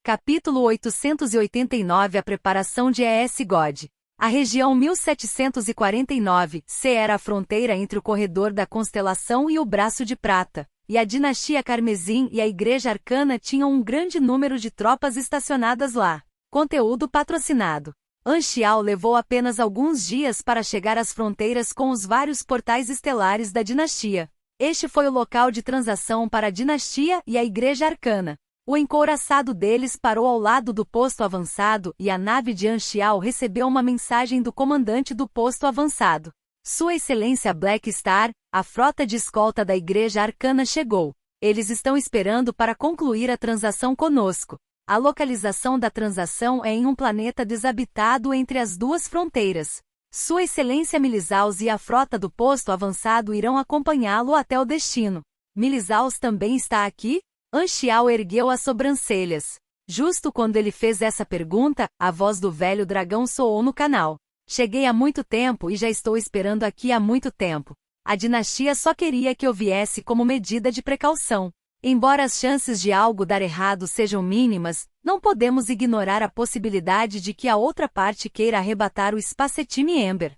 Capítulo 889 A preparação de ES God. A região 1749 era a fronteira entre o corredor da constelação e o braço de prata. E a dinastia Carmesim e a Igreja Arcana tinham um grande número de tropas estacionadas lá. Conteúdo patrocinado. Anxiao levou apenas alguns dias para chegar às fronteiras com os vários portais estelares da dinastia. Este foi o local de transação para a dinastia e a Igreja Arcana. O encouraçado deles parou ao lado do posto avançado e a nave de Anxiao recebeu uma mensagem do comandante do posto avançado. Sua Excelência Black Star, a frota de escolta da Igreja Arcana chegou. Eles estão esperando para concluir a transação conosco. A localização da transação é em um planeta desabitado entre as duas fronteiras. Sua Excelência Milizaus e a frota do posto avançado irão acompanhá-lo até o destino. Milizaus também está aqui? Anxiao ergueu as sobrancelhas. Justo quando ele fez essa pergunta, a voz do velho dragão soou no canal. Cheguei há muito tempo e já estou esperando aqui há muito tempo. A dinastia só queria que eu viesse como medida de precaução. Embora as chances de algo dar errado sejam mínimas, não podemos ignorar a possibilidade de que a outra parte queira arrebatar o Spacetime Ember.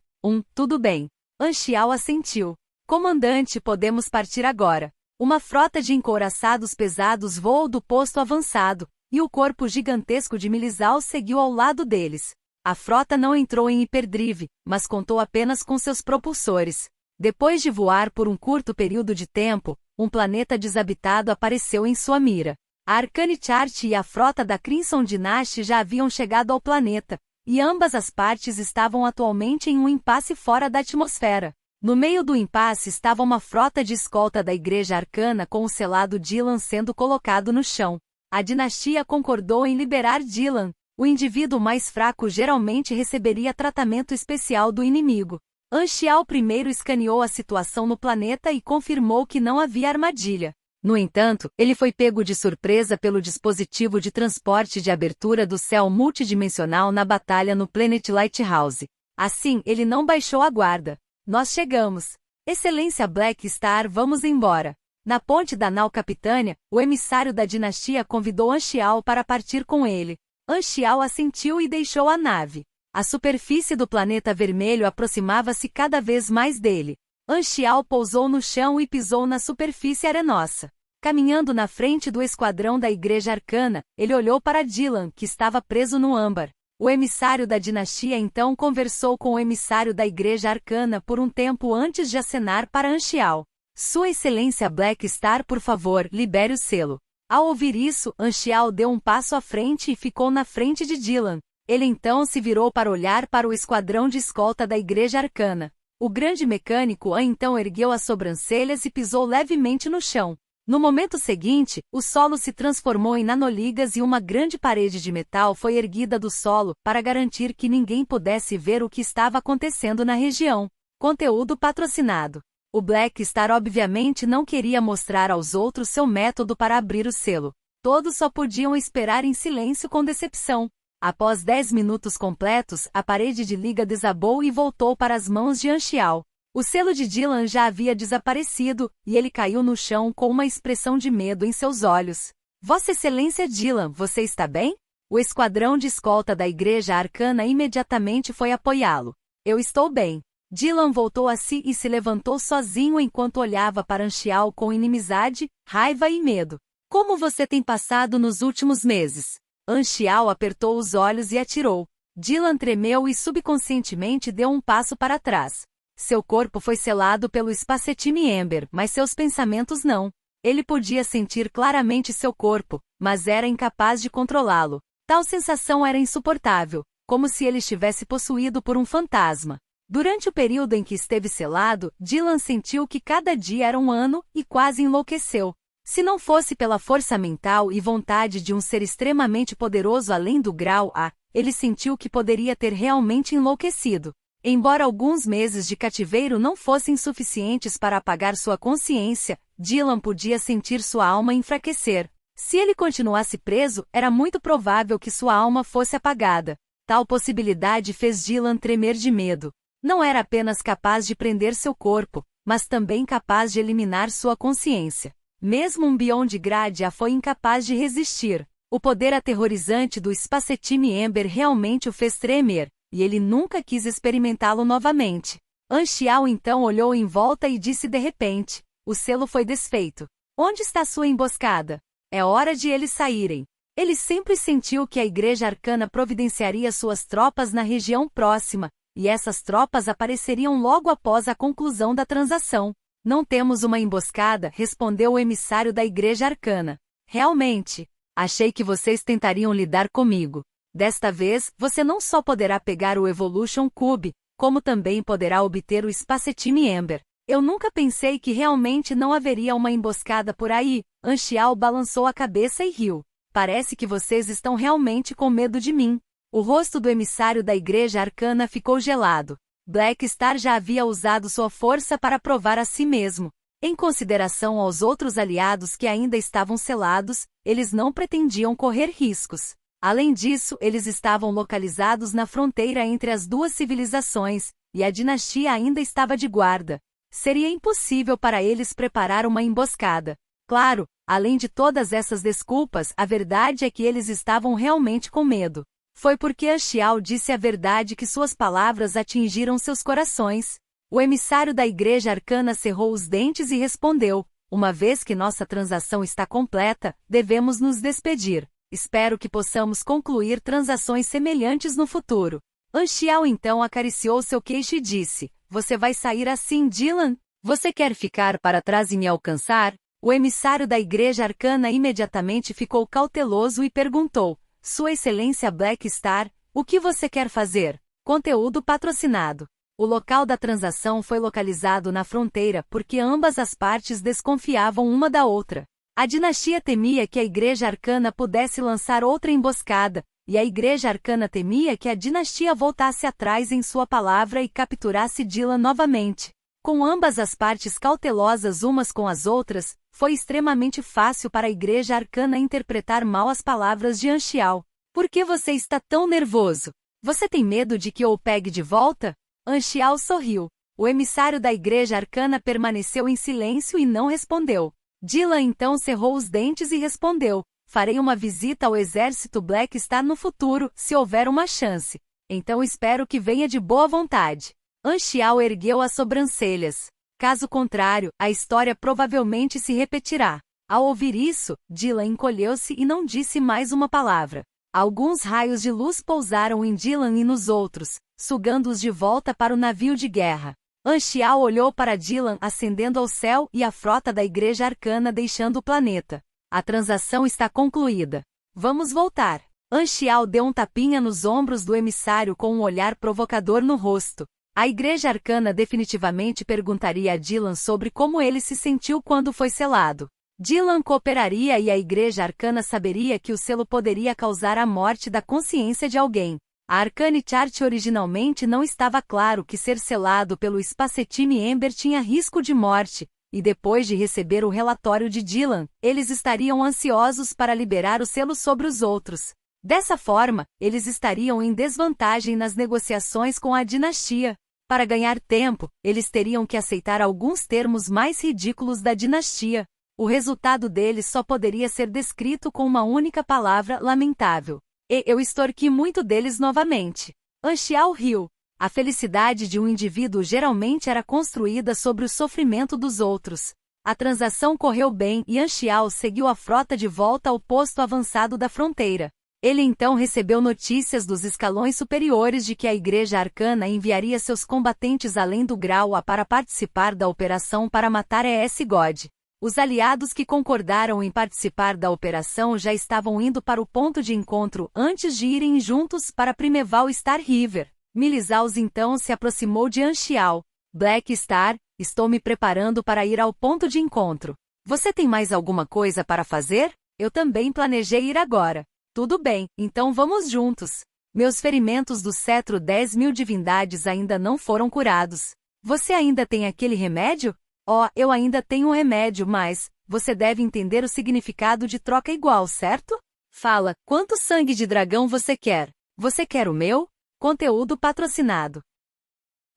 Tudo bem. Anxiao assentiu. Comandante, podemos partir agora. Uma frota de encouraçados pesados voou do posto avançado, e o corpo gigantesco de Milizaus seguiu ao lado deles. A frota não entrou em hiperdrive, mas contou apenas com seus propulsores. Depois de voar por um curto período de tempo, um planeta desabitado apareceu em sua mira. A Arcane Chart e a frota da Crimson Dynasty já haviam chegado ao planeta, e ambas as partes estavam atualmente em um impasse fora da atmosfera. No meio do impasse estava uma frota de escolta da Igreja Arcana com o selado Dylan sendo colocado no chão. A dinastia concordou em liberar Dylan. O indivíduo mais fraco geralmente receberia tratamento especial do inimigo. Anxial primeiro escaneou a situação no planeta e confirmou que não havia armadilha. No entanto, ele foi pego de surpresa pelo dispositivo de transporte de abertura do céu multidimensional na batalha no Planet Lighthouse. Assim, ele não baixou a guarda. Nós chegamos. Excelência Black Star, vamos embora. Na ponte da nau Capitânia, o emissário da dinastia convidou Anxial para partir com ele. Anxial assentiu e deixou a nave. A superfície do planeta vermelho aproximava-se cada vez mais dele. Anxial pousou no chão e pisou na superfície arenosa. Caminhando na frente do esquadrão da Igreja Arcana, ele olhou para Dylan, que estava preso no âmbar. O emissário da dinastia então conversou com o emissário da Igreja Arcana por um tempo antes de acenar para Anxial. Sua Excelência Black Star, por favor, libere o selo. Ao ouvir isso, Anxial deu um passo à frente e ficou na frente de Dylan. Ele então se virou para olhar para o esquadrão de escolta da Igreja Arcana. O grande mecânico então ergueu as sobrancelhas e pisou levemente no chão. No momento seguinte, o solo se transformou em nanoligas e uma grande parede de metal foi erguida do solo para garantir que ninguém pudesse ver o que estava acontecendo na região. Conteúdo patrocinado. O Black Star obviamente não queria mostrar aos outros seu método para abrir o selo. Todos só podiam esperar em silêncio com decepção. Após 10 minutos completos, a parede de liga desabou e voltou para as mãos de Anxial. O selo de Dylan já havia desaparecido, e ele caiu no chão com uma expressão de medo em seus olhos. Vossa Excelência Dylan, você está bem? O esquadrão de escolta da Igreja Arcana imediatamente foi apoiá-lo. Eu estou bem. Dylan voltou a si e se levantou sozinho enquanto olhava para Anxial com inimizade, raiva e medo. Como você tem passado nos últimos meses? Anxial apertou os olhos e atirou. Dylan tremeu e subconscientemente deu um passo para trás. Seu corpo foi selado pelo Spacetime Ember, mas seus pensamentos não. Ele podia sentir claramente seu corpo, mas era incapaz de controlá-lo. Tal sensação era insuportável, como se ele estivesse possuído por um fantasma. Durante o período em que esteve selado, Dylan sentiu que cada dia era um ano e quase enlouqueceu. Se não fosse pela força mental e vontade de um ser extremamente poderoso além do grau A, ele sentiu que poderia ter realmente enlouquecido. Embora alguns meses de cativeiro não fossem suficientes para apagar sua consciência, Dylan podia sentir sua alma enfraquecer. Se ele continuasse preso, era muito provável que sua alma fosse apagada. Tal possibilidade fez Dylan tremer de medo. Não era apenas capaz de prender seu corpo, mas também capaz de eliminar sua consciência. Mesmo um Beyond Gradia foi incapaz de resistir. O poder aterrorizante do Spacetime Ember realmente o fez tremer, e ele nunca quis experimentá-lo novamente. Anxial então olhou em volta e disse de repente: o selo foi desfeito. Onde está sua emboscada? É hora de eles saírem. Ele sempre sentiu que a Igreja Arcana providenciaria suas tropas na região próxima, e essas tropas apareceriam logo após a conclusão da transação. Não temos uma emboscada, respondeu o emissário da Igreja Arcana. Realmente. Achei que vocês tentariam lidar comigo. Desta vez, você não só poderá pegar o Evolution Cube, como também poderá obter o Spacetime Ember. Eu nunca pensei que realmente não haveria uma emboscada por aí. Anxial balançou a cabeça e riu. Parece que vocês estão realmente com medo de mim. O rosto do emissário da Igreja Arcana ficou gelado. Black Star já havia usado sua força para provar a si mesmo. Em consideração aos outros aliados que ainda estavam selados, eles não pretendiam correr riscos. Além disso, eles estavam localizados na fronteira entre as duas civilizações, e a dinastia ainda estava de guarda. Seria impossível para eles preparar uma emboscada. Claro, além de todas essas desculpas, a verdade é que eles estavam realmente com medo. Foi porque Anxial disse a verdade que suas palavras atingiram seus corações. O emissário da Igreja Arcana cerrou os dentes e respondeu: uma vez que nossa transação está completa, devemos nos despedir. Espero que possamos concluir transações semelhantes no futuro. Anxial então acariciou seu queixo e disse: você vai sair assim, Dylan? Você quer ficar para trás e me alcançar? O emissário da Igreja Arcana imediatamente ficou cauteloso e perguntou: Sua Excelência Black Star, o que você quer fazer? Conteúdo patrocinado. O local da transação foi localizado na fronteira porque ambas as partes desconfiavam uma da outra. A dinastia temia que a Igreja Arcana pudesse lançar outra emboscada, e a Igreja Arcana temia que a dinastia voltasse atrás em sua palavra e capturasse Dylan novamente. Com ambas as partes cautelosas umas com as outras, foi extremamente fácil para a Igreja Arcana interpretar mal as palavras de Anchial. Por que você está tão nervoso? Você tem medo de que eu o pegue de volta? Anchial sorriu. O emissário da Igreja Arcana permaneceu em silêncio e não respondeu. Dylan então cerrou os dentes e respondeu: Farei uma visita ao exército Black Star no futuro, se houver uma chance. Então espero que venha de boa vontade. Anchial ergueu as sobrancelhas. Caso contrário, a história provavelmente se repetirá. Ao ouvir isso, Dylan encolheu-se e não disse mais uma palavra. Alguns raios de luz pousaram em Dylan e nos outros, sugando-os de volta para o navio de guerra. Anchial olhou para Dylan ascendendo ao céu e a frota da Igreja Arcana deixando o planeta. A transação está concluída. Vamos voltar. Anchial deu um tapinha nos ombros do emissário com um olhar provocador no rosto. A Igreja Arcana definitivamente perguntaria a Dylan sobre como ele se sentiu quando foi selado. Dylan cooperaria e a Igreja Arcana saberia que o selo poderia causar a morte da consciência de alguém. A Arcane Chart originalmente não estava claro que ser selado pelo Spacetime Ember tinha risco de morte, e depois de receber o relatório de Dylan, eles estariam ansiosos para liberar o selo sobre os outros. Dessa forma, eles estariam em desvantagem nas negociações com a dinastia. Para ganhar tempo, eles teriam que aceitar alguns termos mais ridículos da dinastia. O resultado deles só poderia ser descrito com uma única palavra: lamentável. E eu extorqui muito deles novamente. Anchial riu. A felicidade de um indivíduo geralmente era construída sobre o sofrimento dos outros. A transação correu bem e Anchial seguiu a frota de volta ao posto avançado da fronteira. Ele então recebeu notícias dos escalões superiores de que a Igreja Arcana enviaria seus combatentes além do grau A para participar da operação para matar ES God. Os aliados que concordaram em participar da operação já estavam indo para o ponto de encontro antes de irem juntos para Primeval Star River. Milisaus então se aproximou de Anchial. Black Star, estou me preparando para ir ao ponto de encontro. Você tem mais alguma coisa para fazer? Eu também planejei ir agora. Tudo bem, então vamos juntos. Meus ferimentos do cetro 10.000 divindades ainda não foram curados. Você ainda tem aquele remédio? Oh, eu ainda tenho um remédio, mas você deve entender o significado de troca igual, certo? Fala, quanto sangue de dragão você quer? Você quer o meu? Conteúdo patrocinado.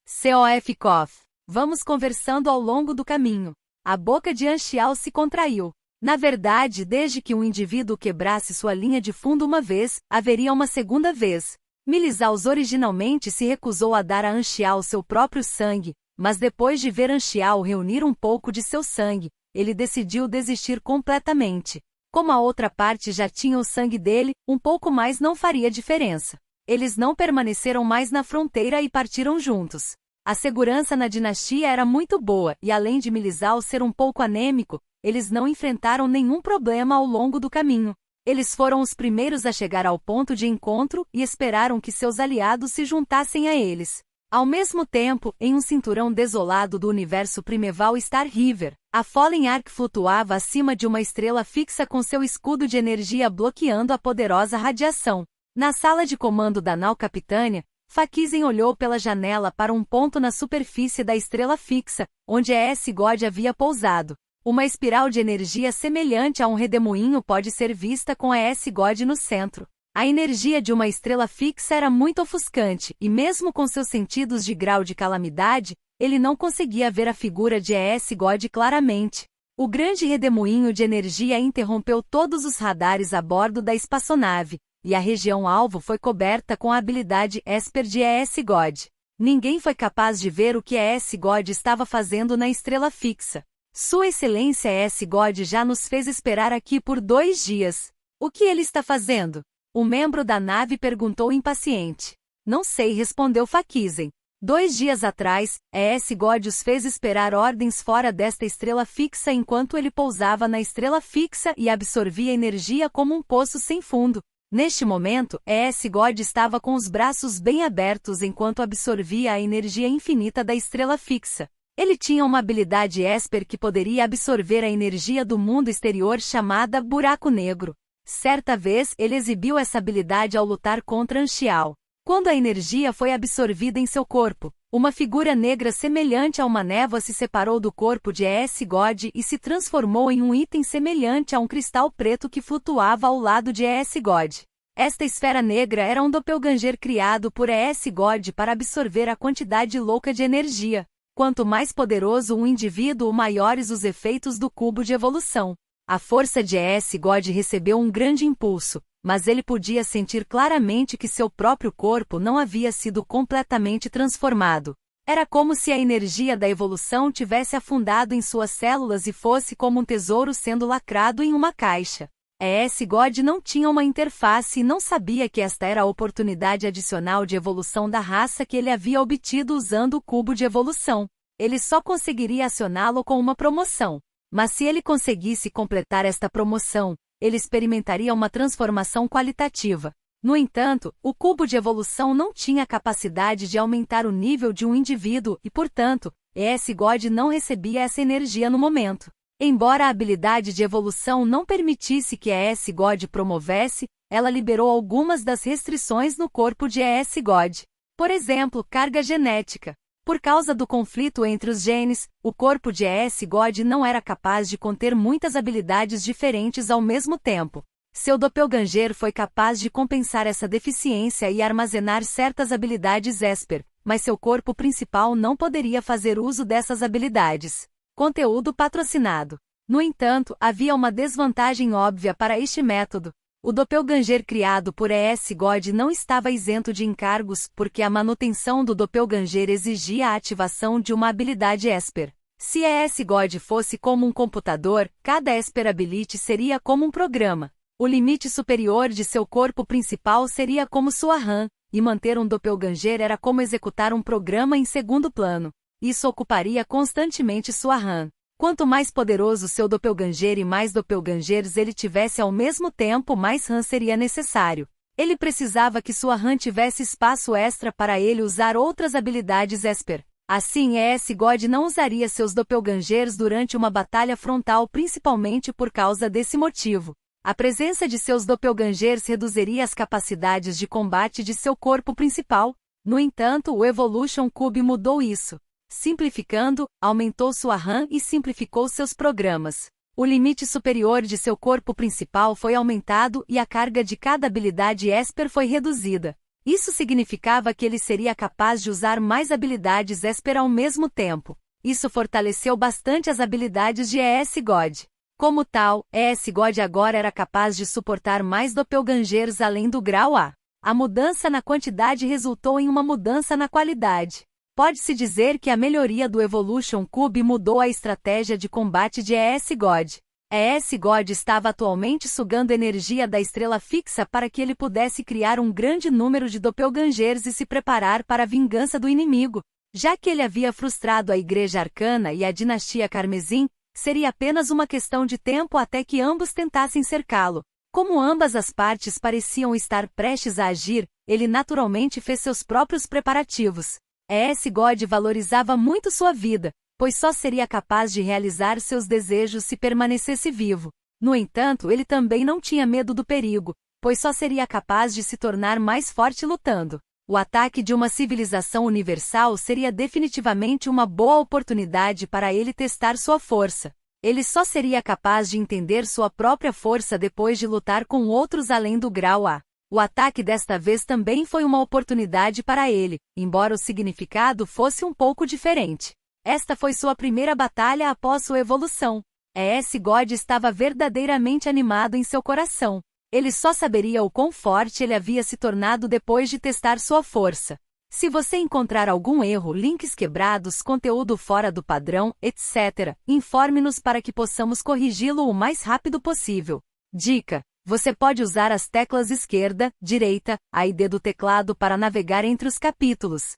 COF Coff. Vamos conversando ao longo do caminho. A boca de Anchial se contraiu. Na verdade, desde que um indivíduo quebrasse sua linha de fundo uma vez, haveria uma segunda vez. Milisaus originalmente se recusou a dar a Anchial seu próprio sangue, mas depois de ver Anchial reunir um pouco de seu sangue, ele decidiu desistir completamente. Como a outra parte já tinha o sangue dele, um pouco mais não faria diferença. Eles não permaneceram mais na fronteira e partiram juntos. A segurança na dinastia era muito boa e além de Milisaus ser um pouco anêmico, eles não enfrentaram nenhum problema ao longo do caminho. Eles foram os primeiros a chegar ao ponto de encontro e esperaram que seus aliados se juntassem a eles. Ao mesmo tempo, em um cinturão desolado do universo Primeval Star River, a Fallen Ark flutuava acima de uma estrela fixa com seu escudo de energia bloqueando a poderosa radiação. Na sala de comando da nau Capitânia, Fakizem olhou pela janela para um ponto na superfície da estrela fixa, onde ES God havia pousado. Uma espiral de energia semelhante a um redemoinho pode ser vista com ES God no centro. A energia de uma estrela fixa era muito ofuscante, e mesmo com seus sentidos de grau de calamidade, ele não conseguia ver a figura de ES God claramente. O grande redemoinho de energia interrompeu todos os radares a bordo da espaçonave, e a região-alvo foi coberta com a habilidade Esper de ES God. Ninguém foi capaz de ver o que ES God estava fazendo na estrela fixa. Sua Excelência ES God já nos fez esperar aqui por 2 dias. O que ele está fazendo? Um membro da nave perguntou impaciente. Não sei, respondeu Fakizem. 2 dias atrás, ES God os fez esperar ordens fora desta estrela fixa enquanto ele pousava na estrela fixa e absorvia energia como um poço sem fundo. Neste momento, ES God estava com os braços bem abertos enquanto absorvia a energia infinita da estrela fixa. Ele tinha uma habilidade Esper que poderia absorver a energia do mundo exterior chamada buraco negro. Certa vez, ele exibiu essa habilidade ao lutar contra Anxiao. Quando a energia foi absorvida em seu corpo, uma figura negra semelhante a uma névoa se separou do corpo de ES God e se transformou em um item semelhante a um cristal preto que flutuava ao lado de ES God. Esta esfera negra era um doppelganger criado por ES God para absorver a quantidade louca de energia. Quanto mais poderoso um indivíduo, maiores os efeitos do cubo de evolução. A força de ES God recebeu um grande impulso, mas ele podia sentir claramente que seu próprio corpo não havia sido completamente transformado. Era como se a energia da evolução tivesse afundado em suas células e fosse como um tesouro sendo lacrado em uma caixa. ES God não tinha uma interface e não sabia que esta era a oportunidade adicional de evolução da raça que ele havia obtido usando o cubo de evolução. Ele só conseguiria acioná-lo com uma promoção. Mas se ele conseguisse completar esta promoção, ele experimentaria uma transformação qualitativa. No entanto, o cubo de evolução não tinha capacidade de aumentar o nível de um indivíduo e, portanto, ES God não recebia essa energia no momento. Embora a habilidade de evolução não permitisse que ES God promovesse, ela liberou algumas das restrições no corpo de ES God. Por exemplo, carga genética. Por causa do conflito entre os genes, o corpo de ES God não era capaz de conter muitas habilidades diferentes ao mesmo tempo. Seu doppelganger foi capaz de compensar essa deficiência e armazenar certas habilidades Esper, mas seu corpo principal não poderia fazer uso dessas habilidades. Conteúdo patrocinado. No entanto, havia uma desvantagem óbvia para este método. O doppelganger criado por ES God não estava isento de encargos, porque a manutenção do doppelganger exigia a ativação de uma habilidade Esper. Se ES God fosse como um computador, cada Esper Ability seria como um programa. O limite superior de seu corpo principal seria como sua RAM, e manter um doppelganger era como executar um programa em segundo plano. Isso ocuparia constantemente sua RAM. Quanto mais poderoso seu doppelganger e mais doppelgangers ele tivesse ao mesmo tempo, mais RAM seria necessário. Ele precisava que sua RAM tivesse espaço extra para ele usar outras habilidades Esper. Assim, ES God não usaria seus doppelgangers durante uma batalha frontal principalmente por causa desse motivo. A presença de seus doppelgangers reduziria as capacidades de combate de seu corpo principal. No entanto, o Evolution Cube mudou isso. Simplificando, aumentou sua RAM e simplificou seus programas. O limite superior de seu corpo principal foi aumentado e a carga de cada habilidade Esper foi reduzida. Isso significava que ele seria capaz de usar mais habilidades Esper ao mesmo tempo. Isso fortaleceu bastante as habilidades de ES God. Como tal, ES God agora era capaz de suportar mais doppelgangers além do grau A. A mudança na quantidade resultou em uma mudança na qualidade. Pode-se dizer que a melhoria do Evolution Cube mudou a estratégia de combate de ES God. ES God estava atualmente sugando energia da estrela fixa para que ele pudesse criar um grande número de doppelgangers e se preparar para a vingança do inimigo. Já que ele havia frustrado a Igreja Arcana e a Dinastia Carmesim, seria apenas uma questão de tempo até que ambos tentassem cercá-lo. Como ambas as partes pareciam estar prestes a agir, ele naturalmente fez seus próprios preparativos. ES God valorizava muito sua vida, pois só seria capaz de realizar seus desejos se permanecesse vivo. No entanto, ele também não tinha medo do perigo, pois só seria capaz de se tornar mais forte lutando. O ataque de uma civilização universal seria definitivamente uma boa oportunidade para ele testar sua força. Ele só seria capaz de entender sua própria força depois de lutar com outros além do grau A. O ataque desta vez também foi uma oportunidade para ele, embora o significado fosse um pouco diferente. Esta foi sua primeira batalha após sua evolução. ES God estava verdadeiramente animado em seu coração. Ele só saberia o quão forte ele havia se tornado depois de testar sua força. Se você encontrar algum erro, links quebrados, conteúdo fora do padrão, etc., informe-nos para que possamos corrigi-lo o mais rápido possível. Dica: você pode usar as teclas esquerda, direita, A e D do teclado para navegar entre os capítulos.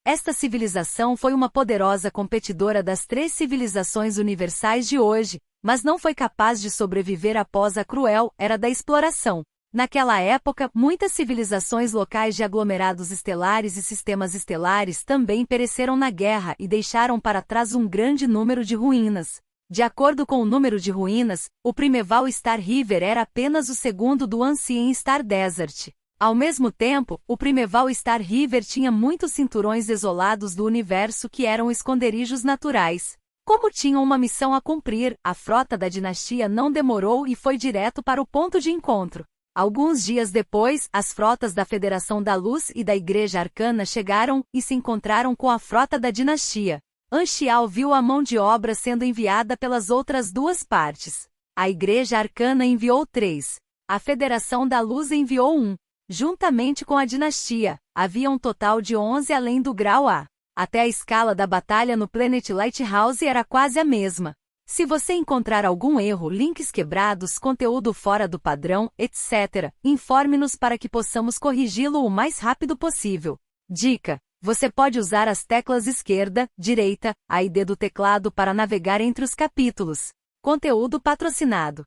Esta civilização foi uma poderosa competidora das 3 civilizações universais de hoje, mas não foi capaz de sobreviver após a cruel era da exploração. Naquela época, muitas civilizações locais de aglomerados estelares e sistemas estelares também pereceram na guerra e deixaram para trás um grande número de ruínas. De acordo com o número de ruínas, o Primeval Star River era apenas o segundo do Ancient Star Desert. Ao mesmo tempo, o Primeval Star River tinha muitos cinturões desolados do universo que eram esconderijos naturais. Como tinham uma missão a cumprir, a frota da dinastia não demorou e foi direto para o ponto de encontro. Alguns dias depois, as frotas da Federação da Luz e da Igreja Arcana chegaram e se encontraram com a frota da dinastia. Anchial viu a mão de obra sendo enviada pelas outras 2 partes. A Igreja Arcana enviou 3. A Federação da Luz enviou 1. Juntamente com a dinastia, havia um total de 11 além do grau A. Até a escala da batalha no Planet Lighthouse era quase a mesma. Se você encontrar algum erro, links quebrados, conteúdo fora do padrão, etc., informe-nos para que possamos corrigi-lo o mais rápido possível. Dica: você pode usar as teclas esquerda, direita, A e D do teclado para navegar entre os capítulos. Conteúdo patrocinado.